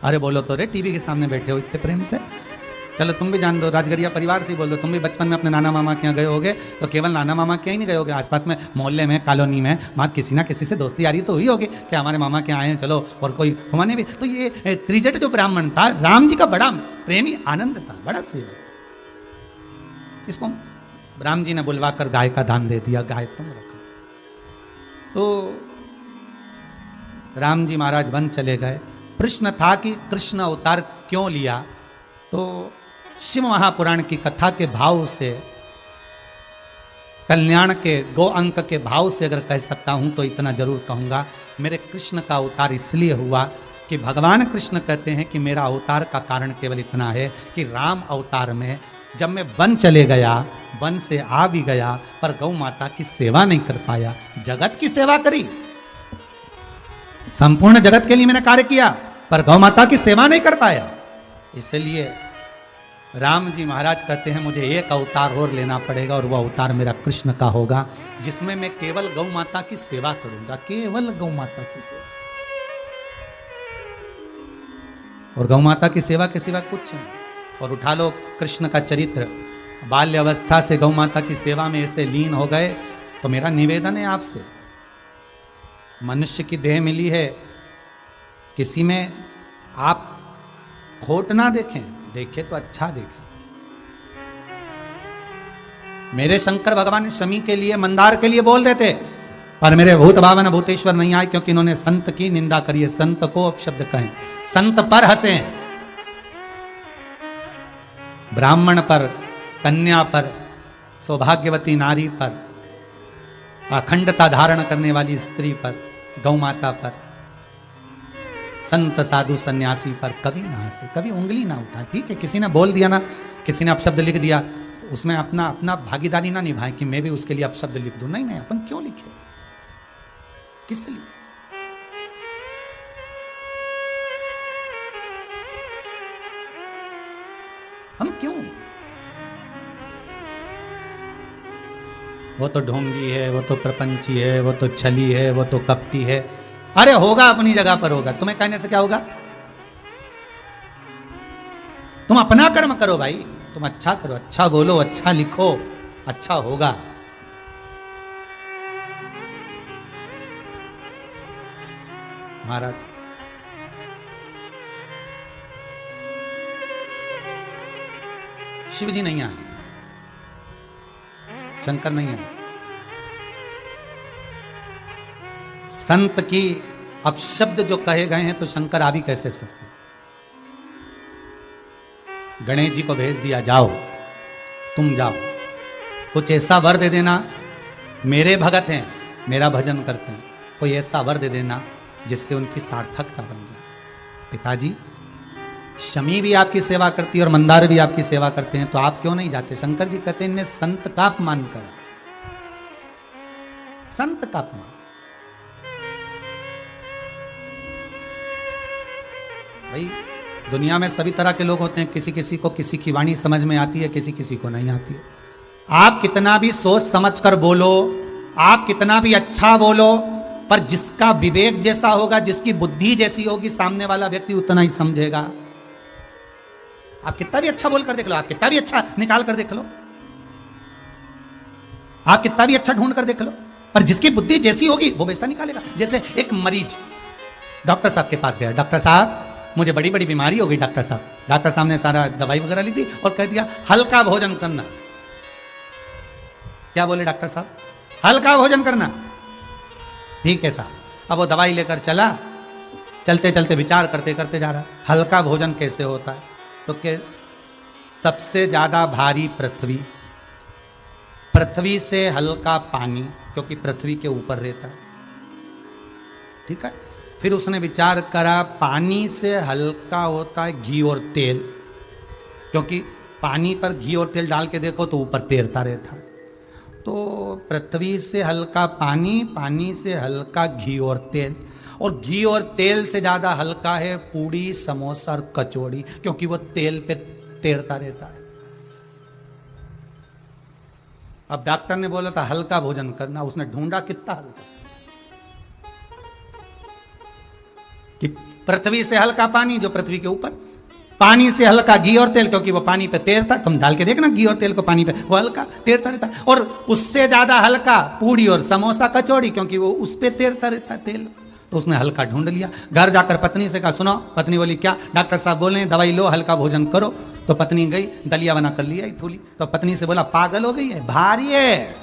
Speaker 1: अरे बोलो तो रे, टीवी के सामने बैठे हो इतने प्रेम से, चलो तुम भी जान दो, राजगरिया परिवार से ही बोल दो, तुम भी बचपन में अपने नाना मामा के यहाँ गए होगे तो केवल नाना मामा के यहाँ ही नहीं गए होगे, आसपास में मोहल्ले में कॉलोनी में वहाँ किसी ना किसी से दोस्ती यारी तो हुई होगी कि हमारे मामा के आए हैं चलो, और कोई घुमाने भी। तो ये त्रिजट जो ब्राह्मण था राम जी का बड़ा प्रेमी आनंद था, बड़ा सेवक। इसको राम जी ने बुलवा कर गाय का दान दे दिया, गाय तुम रखो। तो राम जी महाराज वन चले गए। प्रश्न था कि कृष्ण अवतार क्यों लिया, तो शिव महापुराण की कथा के भाव से, कल्याण के गो अंक के भाव से अगर कह सकता हूं तो इतना जरूर कहूंगा, मेरे कृष्ण का अवतार इसलिए हुआ कि भगवान कृष्ण कहते हैं कि मेरा अवतार का कारण केवल इतना है कि राम अवतार में जब मैं वन चले गया, वन से आ भी गया पर गौ माता की सेवा नहीं कर पाया। जगत की सेवा करी, संपूर्ण जगत के लिए मैंने कार्य किया, पर गौ माता की सेवा नहीं कर पाया। इसलिए राम जी महाराज कहते हैं मुझे एक अवतार और लेना पड़ेगा और वह अवतार मेरा कृष्ण का होगा, जिसमें मैं केवल गौ माता की सेवा करूंगा, केवल गौ माता की सेवा। और गौ माता की सेवा के सिवा कुछ नहीं। और उठा लो कृष्ण का चरित्र, बाल्य अवस्था से गौ माता की सेवा में ऐसे लीन हो गए। तो मेरा निवेदन है आपसे, मनुष्य की देह मिली है, किसी में आप खोट ना देखें, देखे तो अच्छा देखें। मेरे शंकर भगवान शमी के लिए, मंदार के लिए बोल देते, पर मेरे भूत भावन भूतेश्वर नहीं आए, क्योंकि इन्होंने संत की निंदा करी है। संत को अपशब्द कहें, संत पर हंसे, ब्राह्मण पर, कन्या पर, सौभाग्यवती नारी पर, अखंडता धारण करने वाली स्त्री पर, गौ माता पर, संत साधु सन्यासी पर कभी ना हंसे, कभी उंगली ना उठाए। ठीक है, किसी ने बोल दिया ना, किसी ने अपशब्द लिख दिया, उसमें अपना अपना भागीदारी ना निभाए कि मैं भी उसके लिए अपशब्द लिख दूं। नहीं नहीं, अपन क्यों लिखे, किस लिए? हम क्यों? वो तो ढोंगी है, वो तो प्रपंची है, वो तो छली है, वो तो कपटी है। अरे होगा, अपनी जगह पर होगा, तुम्हें कहने से क्या होगा? तुम अपना कर्म करो भाई, तुम अच्छा करो, अच्छा बोलो, अच्छा लिखो, अच्छा होगा। महाराज शिव जी नहीं आए, शंकर नहीं आए। संत की अपशब्द जो कहे गए हैं तो शंकर आ भी कैसे सकते? गणेश जी को भेज दिया, जाओ तुम जाओ, कुछ ऐसा वर दे देना, मेरे भगत हैं, मेरा भजन करते हैं, कोई ऐसा वर दे देना जिससे उनकी सार्थकता बन जाए। पिताजी, शमी भी आपकी सेवा करती है और मंदार भी आपकी सेवा करते हैं, तो आप क्यों नहीं जाते? शंकर जी कहते हैं इन्हें संत का अपमान करा, संत का अपमान। भाई दुनिया में सभी तरह के लोग होते हैं, किसी किसी को किसी की वाणी समझ में आती है, किसी किसी को नहीं आती है। आप कितना भी सोच समझ कर बोलो, आप कितना भी अच्छा बोलो, पर जिसका विवेक जैसा होगा, जिसकी बुद्धि जैसी होगी, सामने वाला व्यक्ति उतना ही समझेगा। आप कितना भी अच्छा बोल कर देख लो, आप कितना भी अच्छा निकाल कर देख लो, आप कितना भी अच्छा ढूंढ कर देख लो, पर जिसकी बुद्धि जैसी होगी वो वैसा निकालेगा। जैसे एक मरीज डॉक्टर साहब के पास गया, डॉक्टर साहब मुझे बड़ी बड़ी बीमारी हो गई डॉक्टर साहब। डॉक्टर साहब ने सारा दवाई वगैरह ली थी और कह दिया हल्का भोजन करना। क्या बोले डॉक्टर साहब? हल्का भोजन करना। ठीक है साहब। अब वो दवाई लेकर चला, चलते चलते विचार करते करते जा रहा, हल्का भोजन कैसे होता है? तो के सबसे ज्यादा भारी पृथ्वी, पृथ्वी से हल्का पानी, क्योंकि पृथ्वी के ऊपर रहता है। ठीक है। फिर उसने विचार करा, पानी से हल्का होता है घी और तेल, क्योंकि पानी पर घी और तेल डाल के देखो तो ऊपर तैरता रहता है। तो पृथ्वी से हल्का पानी, पानी से हल्का घी और तेल, और घी और तेल से ज़्यादा हल्का है पूड़ी, समोसा और कचौड़ी, क्योंकि वो तेल पे तैरता रहता है। अब डॉक्टर ने बोला था हल्का भोजन करना, उसने ढूंढा कितना हल्का, कि पृथ्वी से हल्का पानी जो पृथ्वी के ऊपर, पानी से हल्का घी और तेल क्योंकि वो पानी पे तैरता। तुम डाल के देखना घी और तेल को पानी पे, वो हल्का तैरता रहता है। और उससे ज्यादा हल्का पूड़ी और समोसा कचौड़ी, क्योंकि वो उस पे तैरता रहता है तेल। तो उसने हल्का ढूंढ लिया। घर जाकर पत्नी से कहा, सुनो। पत्नी बोली क्या? डॉक्टर साहब बोल रहे हैं दवाई लो, हल्का भोजन करो। तो पत्नी गई, दलिया बना कर लिया थोड़ी। तो पत्नी से बोला पागल हो गई है, भारी है।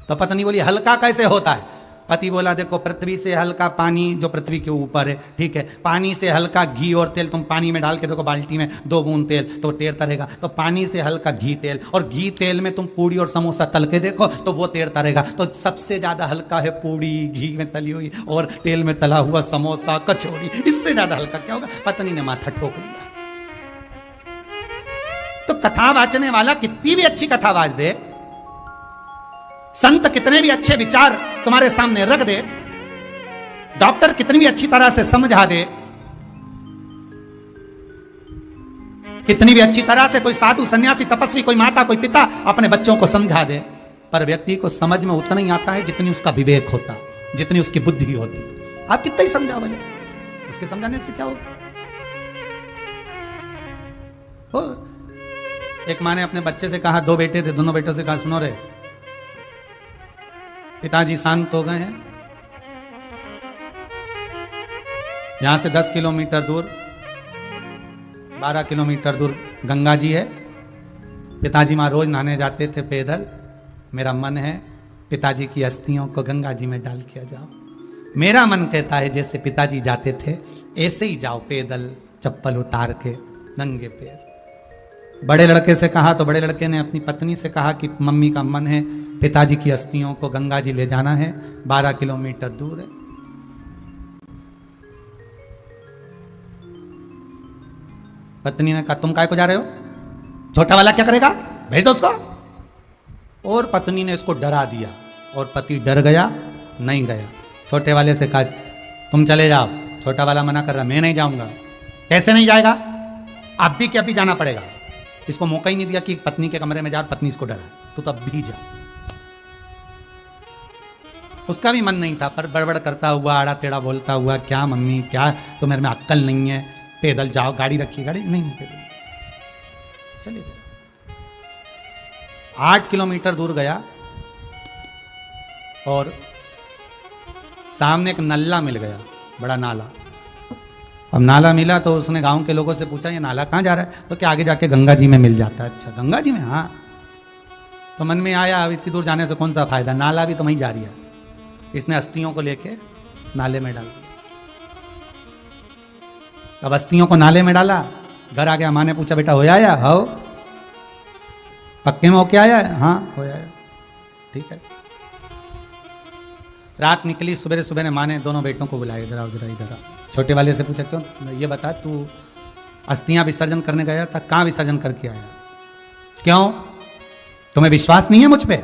Speaker 1: तो पत्नी बोली हल्का कैसे होता है? पति बोला देखो, पृथ्वी से हल्का पानी जो पृथ्वी के ऊपर है, ठीक है, पानी से हल्का घी और तेल, तुम पानी में डाल के देखो बाल्टी में 2 बूंद तेल, तो तैरता रहेगा। तो पानी से हल्का घी तेल, और घी तेल में तुम पूड़ी और समोसा तल के देखो तो वो तैरता रहेगा। तो सबसे ज्यादा हल्का है पूड़ी, घी में तली हुई और तेल में तला हुआ समोसा कचौड़ी। इससे ज्यादा हल्का क्या होगा? पत्नी ने माथा ठोक लिया। तो कथा वाचने वाला कितनी भी अच्छी कथा वाच दे, संत कितने भी अच्छे विचार तुम्हारे सामने रख दे, डॉक्टर कितनी भी अच्छी तरह से समझा दे, कितनी भी अच्छी तरह से कोई साधु सन्यासी तपस्वी कोई माता कोई पिता अपने बच्चों को समझा दे, पर व्यक्ति को समझ में उतना ही आता है जितनी उसका विवेक होता, जितनी उसकी बुद्धि होती। आप कितना ही समझाओ भले, उसके समझाने से क्या होगा? एक माँ ने अपने बच्चे से कहा, 2 बेटे थे, दोनों बेटों से कहा, सुनो रे, पिताजी शांत हो गए हैं, यहां से 10 किलोमीटर दूर 12 किलोमीटर दूर गंगा जी है, पिताजी वहां रोज नहाने जाते थे पैदल, मेरा मन है पिताजी की अस्थियों को गंगा जी में डाल किया जाओ। मेरा मन कहता है जैसे पिताजी जाते थे ऐसे ही जाओ, पैदल चप्पल उतार के नंगे पैर। बड़े लड़के से कहा तो बड़े लड़के ने अपनी पत्नी से कहा कि मम्मी का मन है पिताजी की अस्थियों को गंगा जी ले जाना है, 12 किलोमीटर दूर है। पत्नी ने कहा, तुम काय को जा रहे हो, छोटा वाला क्या करेगा, भेज दो उसको। और पत्नी ने इसको डरा दिया और पति डर गया, नहीं गया। छोटे वाले से कहा, तुम चले जाओ। छोटा वाला मना कर रहा, मैं नहीं जाऊंगा। कैसे नहीं जाएगा, अब भी क्या भी जाना पड़ेगा। इसको मौका ही नहीं दिया कि पत्नी के कमरे में जा, पत्नी इसको डरा, तो तब भी जा। उसका भी मन नहीं था, पर बड़बड़ करता हुआ, आड़ा टेढ़ा बोलता हुआ, क्या मम्मी क्या तुम्हें में अक्ल नहीं है, पैदल जाओ, गाड़ी रखी, गाड़ी नहीं पैदल चले गए। 8 किलोमीटर दूर गया और सामने एक नल्ला मिल गया, बड़ा नाला। अब नाला मिला तो उसने गांव के लोगों से पूछा, ये नाला कहाँ जा रहा है, तो क्या आगे जाके गंगा जी में मिल जाता है। अच्छा गंगा जी में, हाँ। तो मन में आया, अब इतनी दूर जाने से कौन सा फायदा, नाला भी तो वहीं जा रही है। इसने अस्थियों को लेके नाले में डाल दिया। अब अस्थियों को नाले में डाला, घर आ गया। माँ ने पूछा, बेटा हो आया, हो पक्के में होके आया है, हाँ हो आया, ठीक है। रात निकली, सुबह सुबह माँ ने दोनों बेटों को बुलाया, इधर आओ इधर इधर आओ। छोटे वाले से पूछा, क्यों, ये बता तू अस्थियां विसर्जन करने गया था, कहाँ विसर्जन करके आया, क्यों, तुम्हें विश्वास नहीं है मुझ पे?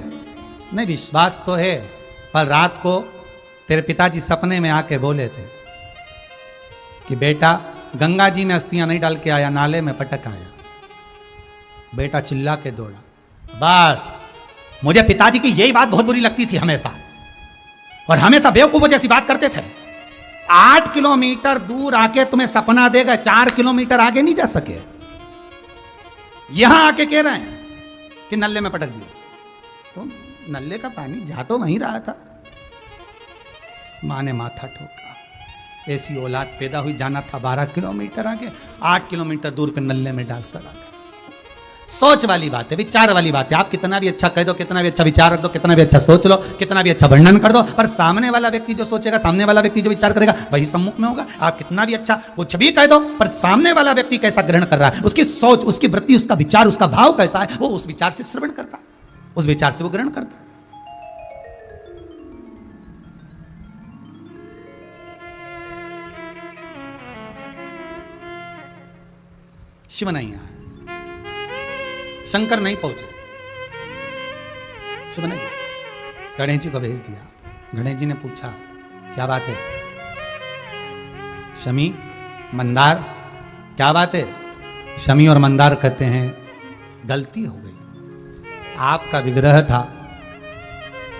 Speaker 1: नहीं विश्वास तो है, पर रात को तेरे पिताजी सपने में आके बोले थे कि बेटा गंगा जी में अस्थियां नहीं डाल के आया, नाले में पटक आया। बेटा चिल्ला के दौड़ा। बस मुझे पिताजी की यही बात बहुत बुरी लगती थी हमेशा, और हमेशा बेवकूफों जैसी बात करते थे। 8 किलोमीटर दूर आके तुम्हें सपना देगा, 4 किलोमीटर आगे नहीं जा सके। यहां आके कह रहे हैं कि नल्ले में पटक दिया। तो नल्ले का पानी जा तो वहीं रहा था। मां ने माथा ठोका, ऐसी औलाद पैदा हुई, जाना था 12 किलोमीटर आगे, 8 किलोमीटर दूर पे नल्ले में डालकर आ गए। सोच वाली बात है, विचार वाली बात है। आप कितना भी अच्छा कह दो, कितना भी अच्छा विचार रख दो, कितना भी अच्छा सोच लो, कितना भी अच्छा वर्णन कर दो, पर सामने वाला व्यक्ति जो सोचेगा, सामने वाला व्यक्ति जो विचार करेगा, वही सम्मुख में होगा। आप कितना भी अच्छा कुछ भी कह दो, पर सामने वाला व्यक्ति कैसा ग्रहण कर रहा है, उसकी सोच, उसकी वृत्ति, उसका विचार, उसका भाव कैसा है, वो उस विचार से श्रवण करता है, उस विचार से वो ग्रहण करता है। शिव नहीं आया, शंकर नहीं पहुंचे, शिव नहीं, गणेश जी को भेज दिया। गणेश जी ने पूछा, क्या बात है शमी मंदार, क्या बात है? शमी और मंदार कहते हैं, गलती हो गई, आपका विग्रह था,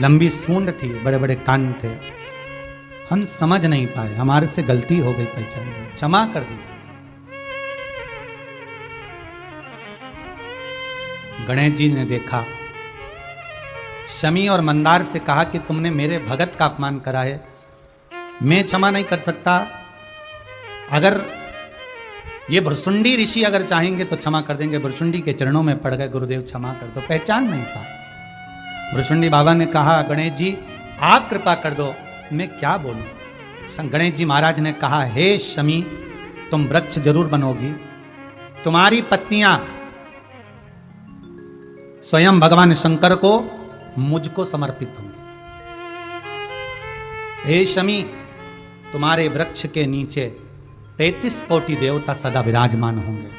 Speaker 1: लंबी सूंड थी, बड़े बड़े कान थे, हम समझ नहीं पाए, हमारे से गलती हो गई, पहचान में क्षमा कर दीजिए। गणेश जी ने देखा, शमी और मंदार से कहा कि तुमने मेरे भगत का अपमान करा है, मैं क्षमा नहीं कर सकता। अगर ये भुरसुंडी ऋषि अगर चाहेंगे तो क्षमा कर देंगे। भुरसुंडी के चरणों में पड़ गए, गुरुदेव क्षमा कर दो, पहचान नहीं पाया। भुरसुंडी बाबा ने कहा, गणेश जी आप कृपा कर दो, मैं क्या बोलूं। गणेश जी महाराज ने कहा, हे शमी, तुम वृक्ष जरूर बनोगी, तुम्हारी पत्नियां स्वयं भगवान शंकर को मुझको समर्पित होंगे। हे शमी, तुम्हारे वृक्ष के नीचे 33 कोटि देवता सदा विराजमान होंगे।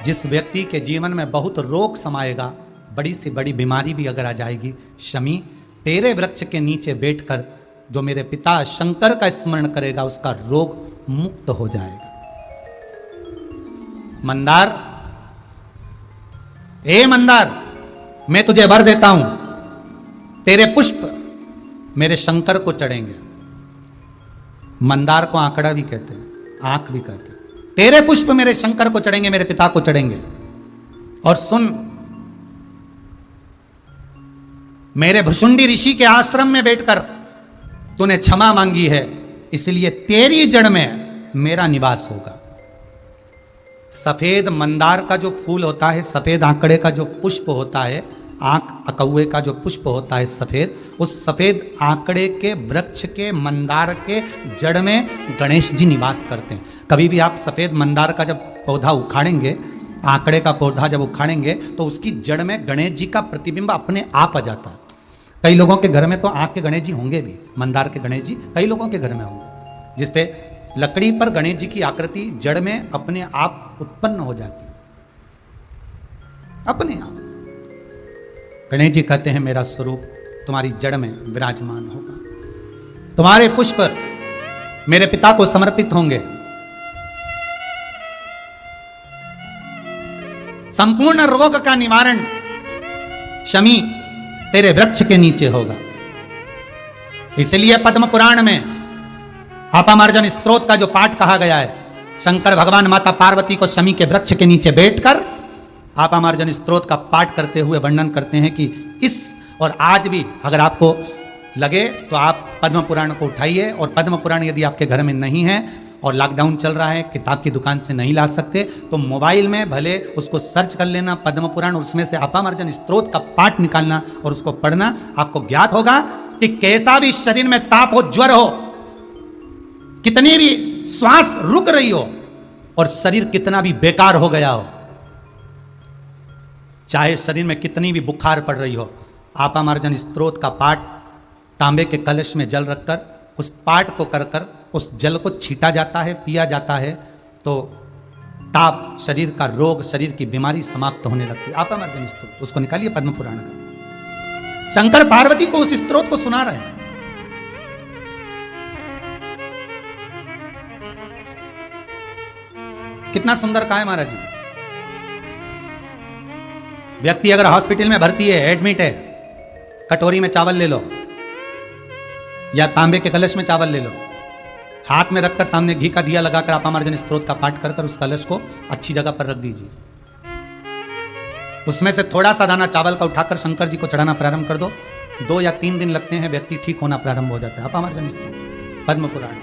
Speaker 1: जिस व्यक्ति के जीवन में बहुत रोग समाएगा, बड़ी से बड़ी बीमारी भी अगर आ जाएगी, शमी तेरे वृक्ष के नीचे बैठकर जो मेरे पिता शंकर का स्मरण करेगा उसका रोग मुक्त हो जाएगा। मंदार, ए मंदार, मैं तुझे वर देता हूं, तेरे पुष्प मेरे शंकर को चढ़ेंगे। मंदार को आंकड़ा भी कहते हैं, आंख भी कहते हैं। तेरे पुष्प मेरे शंकर को चढ़ेंगे, मेरे पिता को चढ़ेंगे। और सुन, मेरे भुशुंडी ऋषि के आश्रम में बैठकर तूने क्षमा मांगी है, इसलिए तेरी जड़ में मेरा निवास होगा। सफेद मंदार का जो फूल होता है, सफेद आंकड़े का जो पुष्प होता है, आंख अकौए का जो पुष्प होता है सफेद, उस सफेद आंकड़े के वृक्ष के मंदार के जड़ में गणेश जी निवास करते हैं। कभी भी आप सफेद मंदार का जब पौधा उखाड़ेंगे, आंकड़े का पौधा जब उखाड़ेंगे, तो उसकी जड़ में गणेश जी का प्रतिबिंब अपने आप आ जाता है। कई लोगों के घर में तो आंख के गणेश जी होंगे भी, मंदार के गणेश जी कई लोगों के घर में होंगे, जिसपे लकड़ी पर गणेश जी की आकृति जड़ में अपने आप उत्पन्न हो जाती है, अपने आप। गणेश जी कहते हैं मेरा स्वरूप तुम्हारी जड़ में विराजमान होगा, तुम्हारे पुष्प मेरे पिता को समर्पित होंगे, संपूर्ण रोग का निवारण शमी तेरे वृक्ष के नीचे होगा। इसलिए पद्म पुराण में अपामार्जन स्तोत्र का जो पाठ कहा गया है, शंकर भगवान माता पार्वती को शमी के वृक्ष के नीचे बैठकर अपामार्जन स्तोत्र का पाठ करते हुए वर्णन करते हैं कि इस, और आज भी अगर आपको लगे तो आप पद्म पुराण को उठाइए, और पद्म पुराण यदि आपके घर में नहीं है और लॉकडाउन चल रहा है, किताब की दुकान से नहीं ला सकते, तो मोबाइल में भले उसको सर्च कर लेना पद्म पुराण, उसमें से अपामार्जन स्तोत्र का पाठ निकालना और उसको पढ़ना। आपको ज्ञात होगा कि कैसा भी शरीर में ताप हो, ज्वर हो, कितनी भी श्वास रुक रही हो और शरीर कितना भी बेकार हो गया हो, चाहे शरीर में कितनी भी बुखार पड़ रही हो, अपामार्जन स्तोत्र का पाठ तांबे के कलश में जल रखकर उस पाठ को कर कर उस जल को छीटा जाता है, पिया जाता है, तो ताप, शरीर का रोग, शरीर की बीमारी समाप्त होने लगती है। अपामार्जन स्तोत्र, उसको निकालिए पद्म पुराण का। शंकर पार्वती को उस स्तोत्र को सुना रहे हैं। कितना सुंदर कहा है महाराज जी। व्यक्ति अगर हॉस्पिटल में भर्ती है, एडमिट है, कटोरी में चावल ले लो या तांबे के कलश में चावल ले लो, हाथ में रखकर सामने घी का दिया लगाकर अपामार्जन स्तोत्र का पाठ कर कर उस कलश को अच्छी जगह पर रख दीजिए। उसमें से थोड़ा सा दाना चावल का उठाकर शंकर जी को चढ़ाना प्रारंभ कर दो। 2 या 3 दिन लगते हैं, व्यक्ति ठीक होना प्रारंभ हो जाता है। अपामार्जन स्तोत्र पद्म पुराण,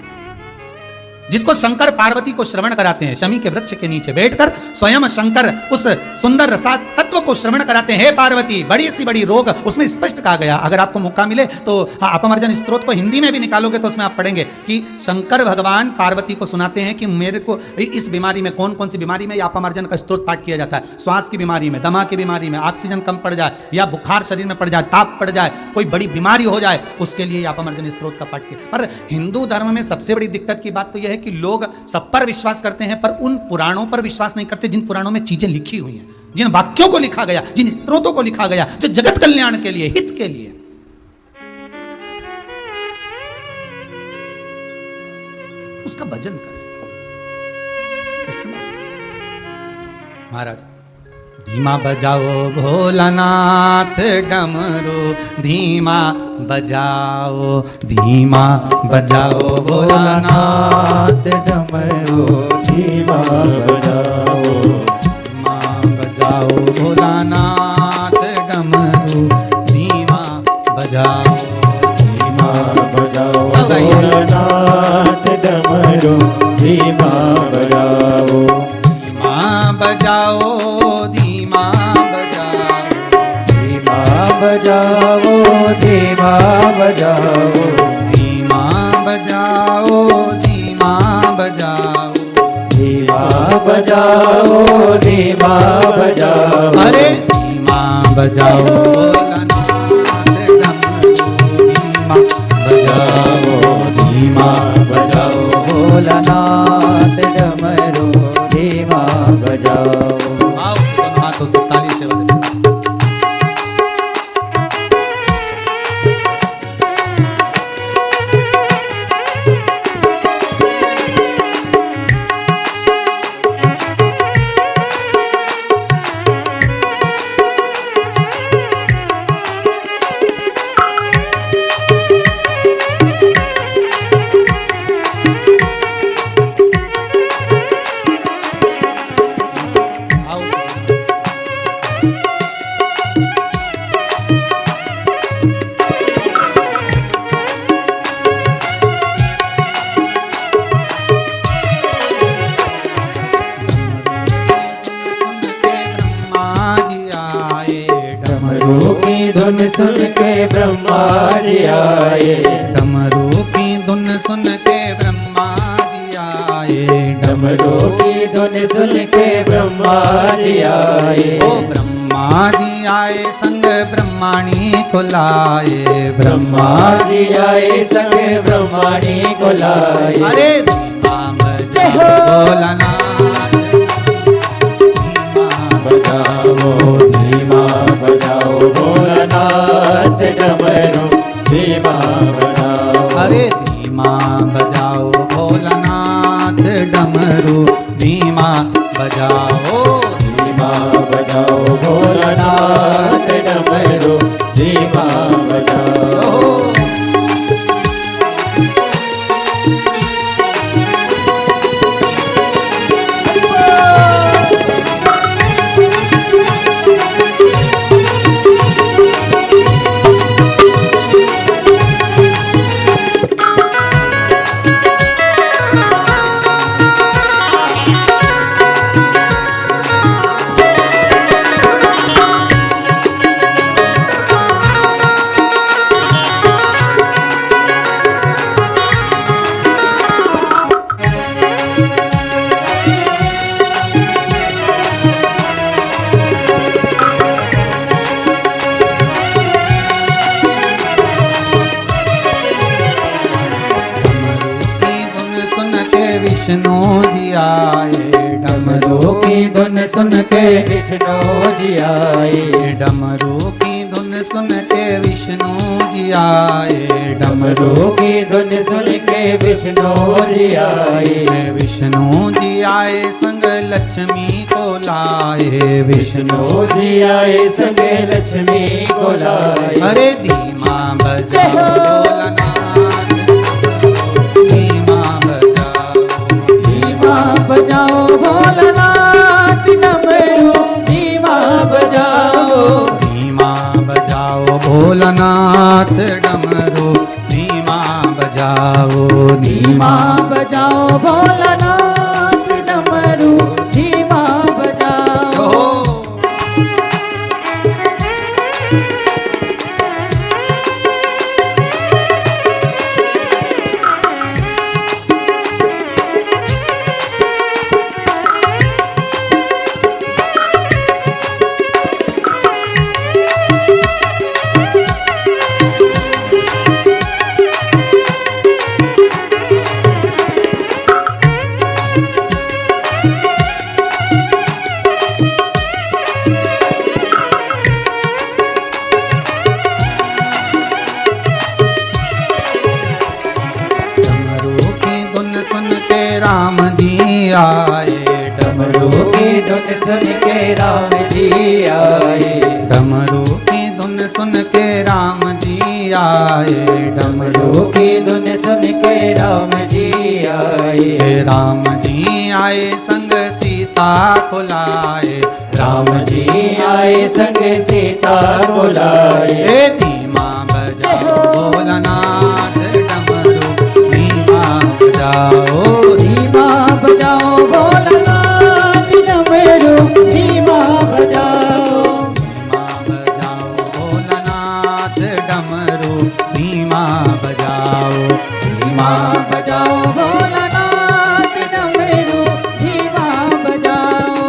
Speaker 1: जिसको शंकर पार्वती को श्रवण कराते हैं। शमी के वृक्ष के नीचे बैठकर स्वयं शंकर उस सुंदर रसा तत्व को श्रवण कराते हैं। हे पार्वती, बड़ी सी बड़ी रोग, उसमें स्पष्ट कहा गया, अगर आपको मौका मिले तो अपामार्जन स्तोत्र को हिंदी में भी निकालोगे तो उसमें आप पढ़ेंगे कि शंकर भगवान पार्वती को सुनाते हैं कि मेरे को इस बीमारी में, कौन कौन सी बीमारी में अपामार्जन का स्तोत्र पाठ किया जाता है। श्वास की बीमारी में, दमा की बीमारी में, ऑक्सीजन कम पड़ जाए या बुखार शरीर में पड़ जाए, ताप पड़ जाए, कोई बड़ी बीमारी हो जाए, उसके लिए अपामार्जन स्तोत्र का पाठ किया। पर हिंदू धर्म में सबसे बड़ी दिक्कत की बात तो यह है कि लोग सब पर विश्वास करते हैं, पर उन पुराणों पर विश्वास नहीं करते जिन पुराणों में चीजें लिखी हुई हैं, जिन वाक्यों को लिखा गया, जिन स्तोत्रों को लिखा गया, जो जगत कल्याण के लिए, हित के लिए। उसका भजन करें। इसलिए महाराज, धीमा बजाओ भोलानाथ डमरू, धीमा बजाओ, धीमा बजाओ भोलानाथ डमरू, धीमा बजाओ, धीमा बजाओ भोलानाथ डमरू, धीमा बजाओ, धीमा बजाओ भोलानाथ डमरू, धीमा बजाओ, धीमा बजाओ, धीमा बजाओ, धीमा बजाओ, धीमा बजाओ, धीमा बजाओ, धीमा बजाओ, धीमा बजाओ, अरे धीमा बजाओ भोलानाथ डमरू, धीमा बजाओ, धीमा बजाओ भोलानाथ डमरू, धीमा बजाओ।
Speaker 2: धुन सुन के ब्रह्मा जी आए।
Speaker 1: डमरू की धुन सुन के ब्रह्मा जी आए।
Speaker 2: डमरू की धुन सुन के ब्रह्मा जी आए।
Speaker 1: ओ ब्रह्मा जी आए संग ब्रह्माणी को लाए।
Speaker 2: ब्रह्मा जी आए संग ब्रह्माणी को लाए।
Speaker 1: अरे धीमा बजाओ भोलानाथ,
Speaker 2: धीमा बजाओ भोलानाथ डमरू धीमा बजाओ।
Speaker 1: अरे धीमा बजाओ भोलानाथ डमरू धीमा बजाओ।
Speaker 2: धीमा बजाओ भोलानाथ डमरू धीमा बजाओ।
Speaker 1: विष्णु जी आए।
Speaker 2: डमरू की धुन सुन के विष्णु जी आए।
Speaker 1: डमरू की धुन सुन के विष्णु जी आए।
Speaker 2: डमरू की धुन सुन के विष्णु जी आए।
Speaker 1: विष्णु जी आए संग लक्ष्मी को लाए।
Speaker 2: विष्णु जी आए संग लक्ष्मी को लाए।
Speaker 1: अरे धीमा बजाओ भोलानाथ, धीमा
Speaker 2: बजाओ भोलानाथ डमरू धीमा बजाओ।
Speaker 1: धीमा बजाओ भोलानाथ डमरू धीमा बजाओ।
Speaker 2: धीमा बजाओ भोलानाथ डमरू धीमा बजाओ।
Speaker 1: राम जी आए।
Speaker 2: डमरू की धुन सुन के राम जी आए।
Speaker 1: डमरू की धुन सुन के राम जी आए।
Speaker 2: डमरू की धुन सुन के राम जी आए।
Speaker 1: राम जी आए संग सीता को लाए।
Speaker 2: राम जी आए संग सीता को लाए।
Speaker 1: धीमा बजाओ भोलानाथ डमरू धीमा बजाओ।
Speaker 2: धीमा बजाओ भोलानाथ डमरू धीमा बजाओ।
Speaker 1: धीमा बजाओ भोलानाथ डमरू धीमा बजाओ।
Speaker 2: धीमा बजाओ भोलानाथ डमरू धीमा बजाओ।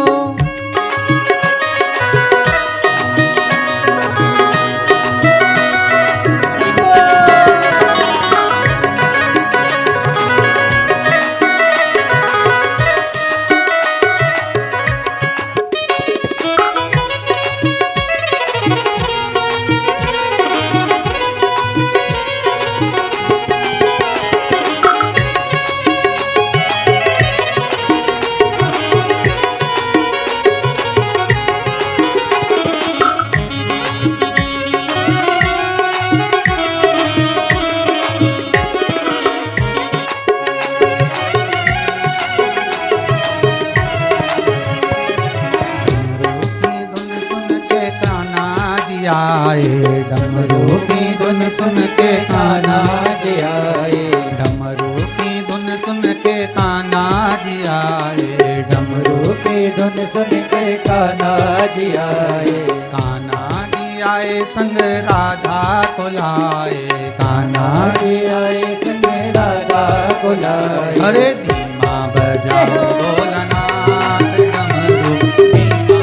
Speaker 1: आए। डमरू की धुन सुन के
Speaker 2: कान्हा जी आए।
Speaker 1: डमरू की धुन सुन के कान्हा जी आए।
Speaker 2: डमरू की धुन सुन के कान्हा जी आए।
Speaker 1: कान्हा जी आए संग राधा को लाए,
Speaker 2: कान्हा रे आए संग राधा को लाए।
Speaker 1: अरे धीमा बजाओ भोलानाथ डमरू,
Speaker 2: धीमा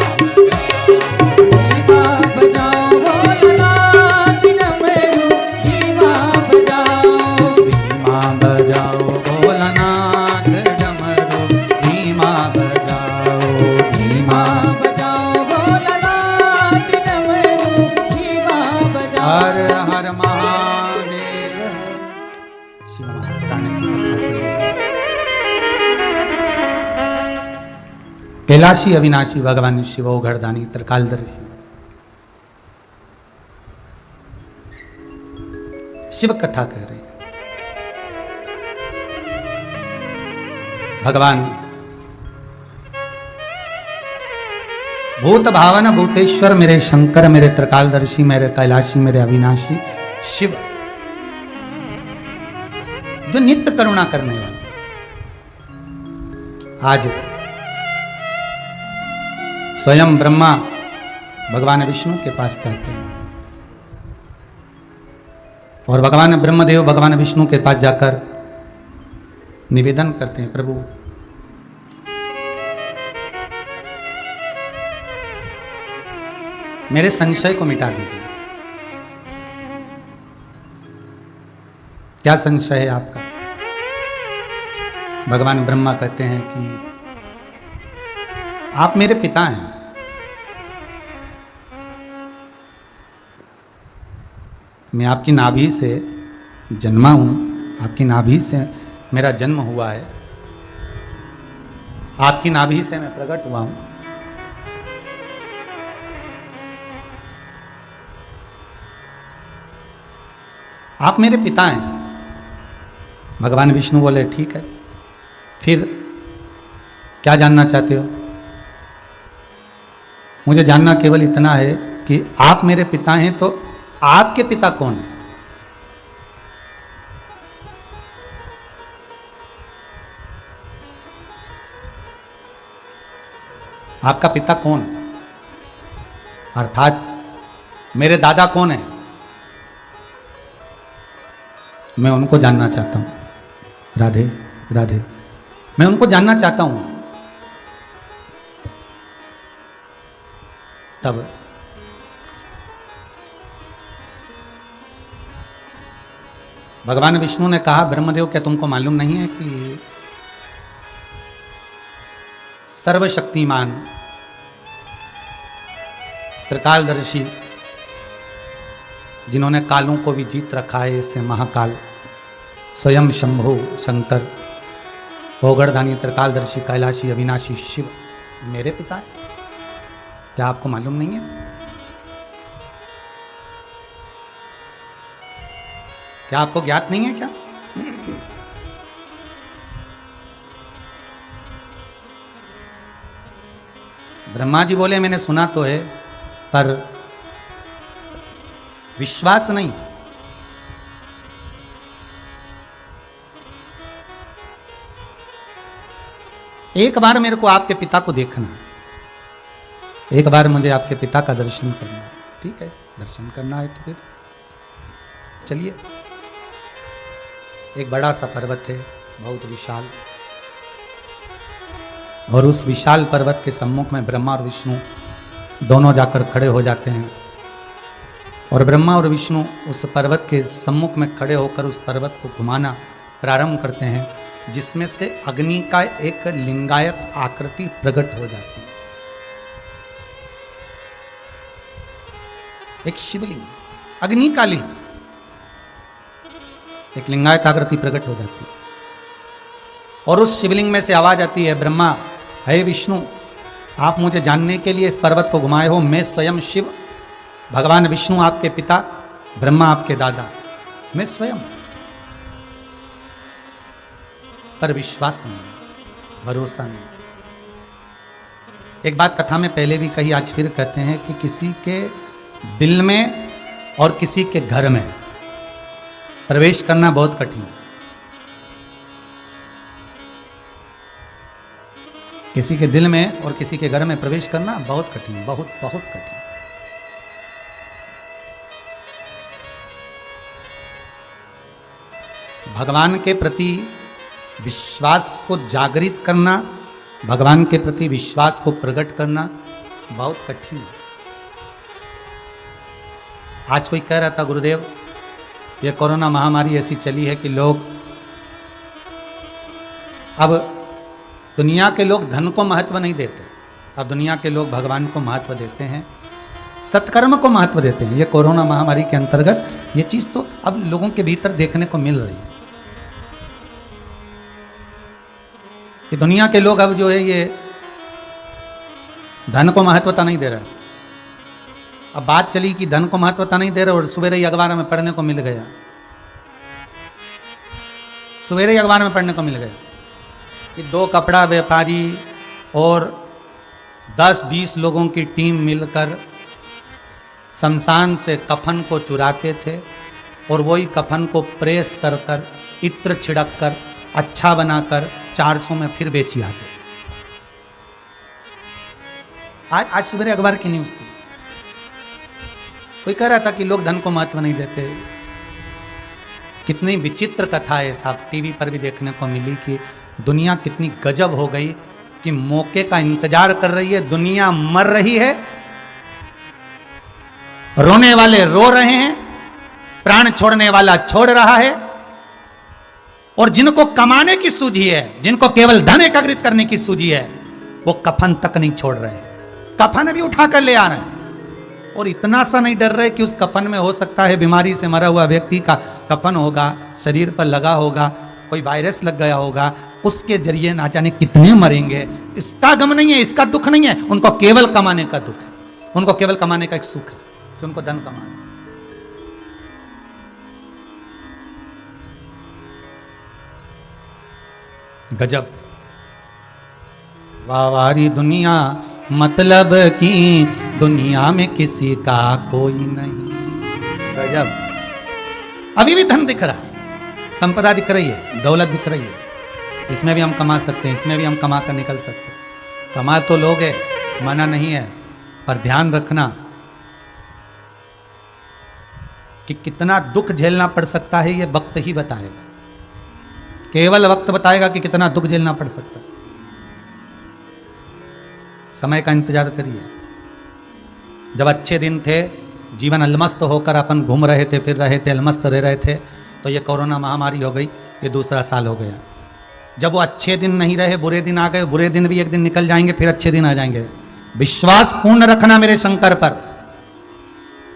Speaker 2: बजाओ भोलानाथ डमरू, धीमा बजाओ।
Speaker 1: धीमा बजाओ भोलानाथ डमरू, धीमा बजाओ,
Speaker 2: धीमा बजाओ भोलानाथ डमरू, धीमा बजाओ।
Speaker 1: हर हर महादेव। शिव महापुराण की कथा के कैलाशी अविनाशी भगवान शिव घरदानी त्रिकालदर्शी शिव कथा कह रहे हैं। भगवान भूत भावन भूतेश्वर मेरे शंकर, मेरे त्रिकालदर्शी, मेरे कैलाशी, मेरे अविनाशी शिव, जो नित्य करुणा करने वाले, आज स्वयं ब्रह्मा भगवान विष्णु के पास जाते हैं और भगवान ब्रह्मदेव भगवान विष्णु के पास जाकर निवेदन करते हैं, प्रभु मेरे संशय को मिटा दीजिए। क्या संशय है आपका? भगवान ब्रह्मा कहते हैं कि आप मेरे पिता हैं, मैं आपकी नाभि से जन्मा हूं, आपकी नाभि से मेरा जन्म हुआ है, आपकी नाभि से मैं प्रकट हुआ हूं। आप मेरे पिता हैं। भगवान विष्णु बोले ठीक है, फिर क्या जानना चाहते हो? मुझे जानना केवल इतना है कि आप मेरे पिता हैं, तो आपके पिता कौन है? आपका पिता कौन है? अर्थात मेरे दादा कौन है? मैं उनको जानना चाहता हूं। राधे राधे, मैं उनको जानना चाहता हूं। तब भगवान विष्णु ने कहा, ब्रह्मदेव क्या तुमको मालूम नहीं है कि सर्वशक्तिमान त्रिकालदर्शी जिन्होंने कालों को भी जीत रखा है, इससे महाकाल स्वयं शंभु शंकर भोगड़दानी त्रिकालदर्शी कैलाशी अविनाशी शिव मेरे पिता है? क्या आपको मालूम नहीं है? क्या आपको ज्ञात नहीं है क्या? ब्रह्मा जी बोले मैंने सुना तो है, पर विश्वास नहीं। एक बार मेरे को आपके पिता को देखना है, एक बार मुझे आपके पिता का दर्शन करना है। ठीक है, दर्शन करना है तो फिर चलिए। एक बड़ा सा पर्वत है, बहुत विशाल, और उस विशाल पर्वत के सम्मुख में ब्रह्मा और विष्णु दोनों जाकर खड़े हो जाते हैं। और ब्रह्मा और विष्णु उस पर्वत के सम्मुख में खड़े होकर उस पर्वत को घुमाना प्रारंभ करते हैं, जिसमें से अग्नि का एक लिंगायत आकृति प्रकट हो जाती है। एक शिवलिंग, अग्नि का लिंग, एक लिंगायत आकृति प्रकट हो जाती है। और उस शिवलिंग में से आवाज आती है, ब्रह्मा, हे विष्णु, आप मुझे जानने के लिए इस पर्वत को घुमाए हो। मैं स्वयं शिव, भगवान विष्णु आपके पिता, ब्रह्मा आपके दादा, मैं स्वयं। पर विश्वास नहीं, भरोसा नहीं। एक बात कथा में पहले भी कही, आज फिर कहते हैं कि किसी के दिल में और किसी के घर में प्रवेश करना बहुत कठिन है। किसी के दिल में और किसी के घर में प्रवेश करना बहुत कठिन, बहुत बहुत कठिन। भगवान के प्रति विश्वास को जागृत करना, भगवान के प्रति विश्वास को प्रकट करना बहुत कठिन है। आज कोई कह रहा था, गुरुदेव ये कोरोना महामारी ऐसी चली है कि लोग, अब दुनिया के लोग धन को महत्व नहीं देते, अब दुनिया के लोग भगवान को महत्व देते हैं, सत्कर्म को महत्व देते हैं। ये कोरोना महामारी के अंतर्गत ये चीज तो अब लोगों के भीतर देखने को मिल रही है कि दुनिया के लोग अब जो है ये धन को महत्वता नहीं दे रहे। अब बात चली कि धन को महत्वता नहीं दे रहे और सवेरे ही अखबार में पढ़ने को मिल गया, सवेरे ही अखबार में पढ़ने को मिल गया कि 2 कपड़ा व्यापारी और 10-20 लोगों की टीम मिलकर शमशान से कफन को चुराते थे और वही कफन को प्रेस कर कर, इत्र छिड़क कर, अच्छा बनाकर 400 में फिर बेची आते थे। आज सवेरे अखबार की न्यूज थी, कोई कह रहा था कि लोग धन को महत्व नहीं देते। कितनी विचित्र कथा है साहब, टीवी पर भी देखने को मिली कि दुनिया कितनी गजब हो गई कि मौके का इंतजार कर रही है। दुनिया मर रही है, रोने वाले रो रहे हैं, प्राण छोड़ने वाला छोड़ रहा है, और जिनको कमाने की सूझी है, जिनको केवल धन एकत्रित करने की सूझी है, वो कफन तक नहीं छोड़ रहे हैं, कफन भी उठा कर ले आ रहे हैं। और इतना सा नहीं डर रहे कि उस कफन में हो सकता है बीमारी से मरा हुआ व्यक्ति का कफन होगा, शरीर पर लगा होगा, कोई वायरस लग गया होगा, उसके जरिए ना जाने कितने मरेंगे। इसका गम नहीं है, इसका दुख नहीं है, उनको केवल कमाने का दुख है, उनको केवल कमाने का एक सुख है कि उनको धन कमाना। गजब, वावारी दुनिया मतलब की दुनिया में किसी का कोई नहीं। गजब, अभी भी धन दिख रहा, संपदा दिख रही है, दौलत दिख रही है, इसमें भी हम कमा सकते हैं, इसमें भी हम कमा कर निकल सकते हैं। कमा तो लोगे, मना नहीं है, पर ध्यान रखना कि कितना दुख झेलना पड़ सकता है ये वक्त ही बताएगा, केवल वक्त बताएगा कि कितना दुख झेलना पड़ सकता है। समय का इंतजार करिए। जब अच्छे दिन थे, जीवन अलमस्त होकर अपन घूम रहे थे, फिर रहे थे, अलमस्त रह रहे थे, तो ये कोरोना महामारी हो गई, ये दूसरा साल हो गया। जब वो अच्छे दिन नहीं रहे, बुरे दिन आ गए, बुरे दिन भी एक दिन निकल जाएंगे, फिर अच्छे दिन आ जाएंगे। विश्वास पूर्ण रखना मेरे शंकर पर,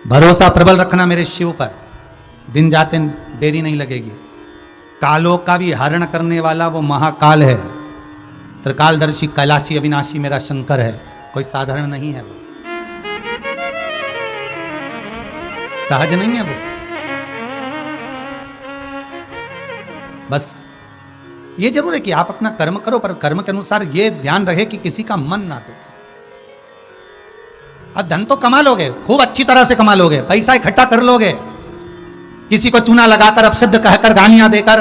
Speaker 1: भरोसा प्रबल रखना मेरे शिव पर, दिन जाते देरी नहीं लगेगी। कालों का भी हरण करने वाला वो महाकाल है, त्रिकालदर्शी कैलाशी अविनाशी मेरा शंकर है, कोई साधारण नहीं है, वो सहज नहीं है वो। बस ये जरूर है कि आप अपना कर्म करो, पर कर्म के अनुसार ये ध्यान रहे कि किसी का मन ना दुखे। अब धन तो कमा लोगे, खूब अच्छी तरह से कमा लोगे, पैसा इकट्ठा कर लोगे, किसी को चूना लगाकर, अपशब्द कहकर, गालियां देकर,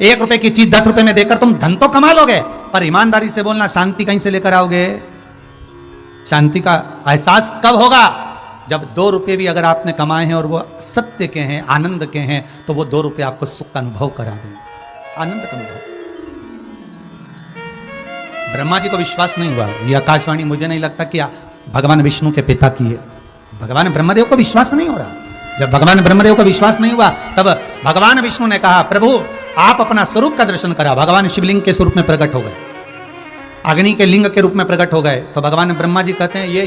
Speaker 1: 1 रुपए की चीज 10 रुपए में देकर तुम धन तो कमा लोगे, पर ईमानदारी से बोलना, शांति कहीं से लेकर आओगे? शांति का एहसास कब होगा? जब 2 रुपए भी अगर आपने कमाए हैं और वो सत्य के हैं, आनंद के हैं, तो वो 2 रुपए आपको सुख का अनुभव करा दें, आनंद का अनुभव। ब्रह्मा जी को विश्वास नहीं हुआ, ये आकाशवाणी मुझे नहीं लगता कि भगवान विष्णु के पिता की है। भगवान ब्रह्मदेव को विश्वास नहीं हो रहा। जब भगवान ब्रह्मदेव को विश्वास नहीं हुआ, तब भगवान विष्णु ने कहा, प्रभु आप अपना स्वरूप का दर्शन करा। भगवान शिवलिंग के स्वरूप में प्रकट हो गए, अग्नि के लिंग के रूप में प्रकट हो गए। तो भगवान ब्रह्मा जी कहते हैं, ये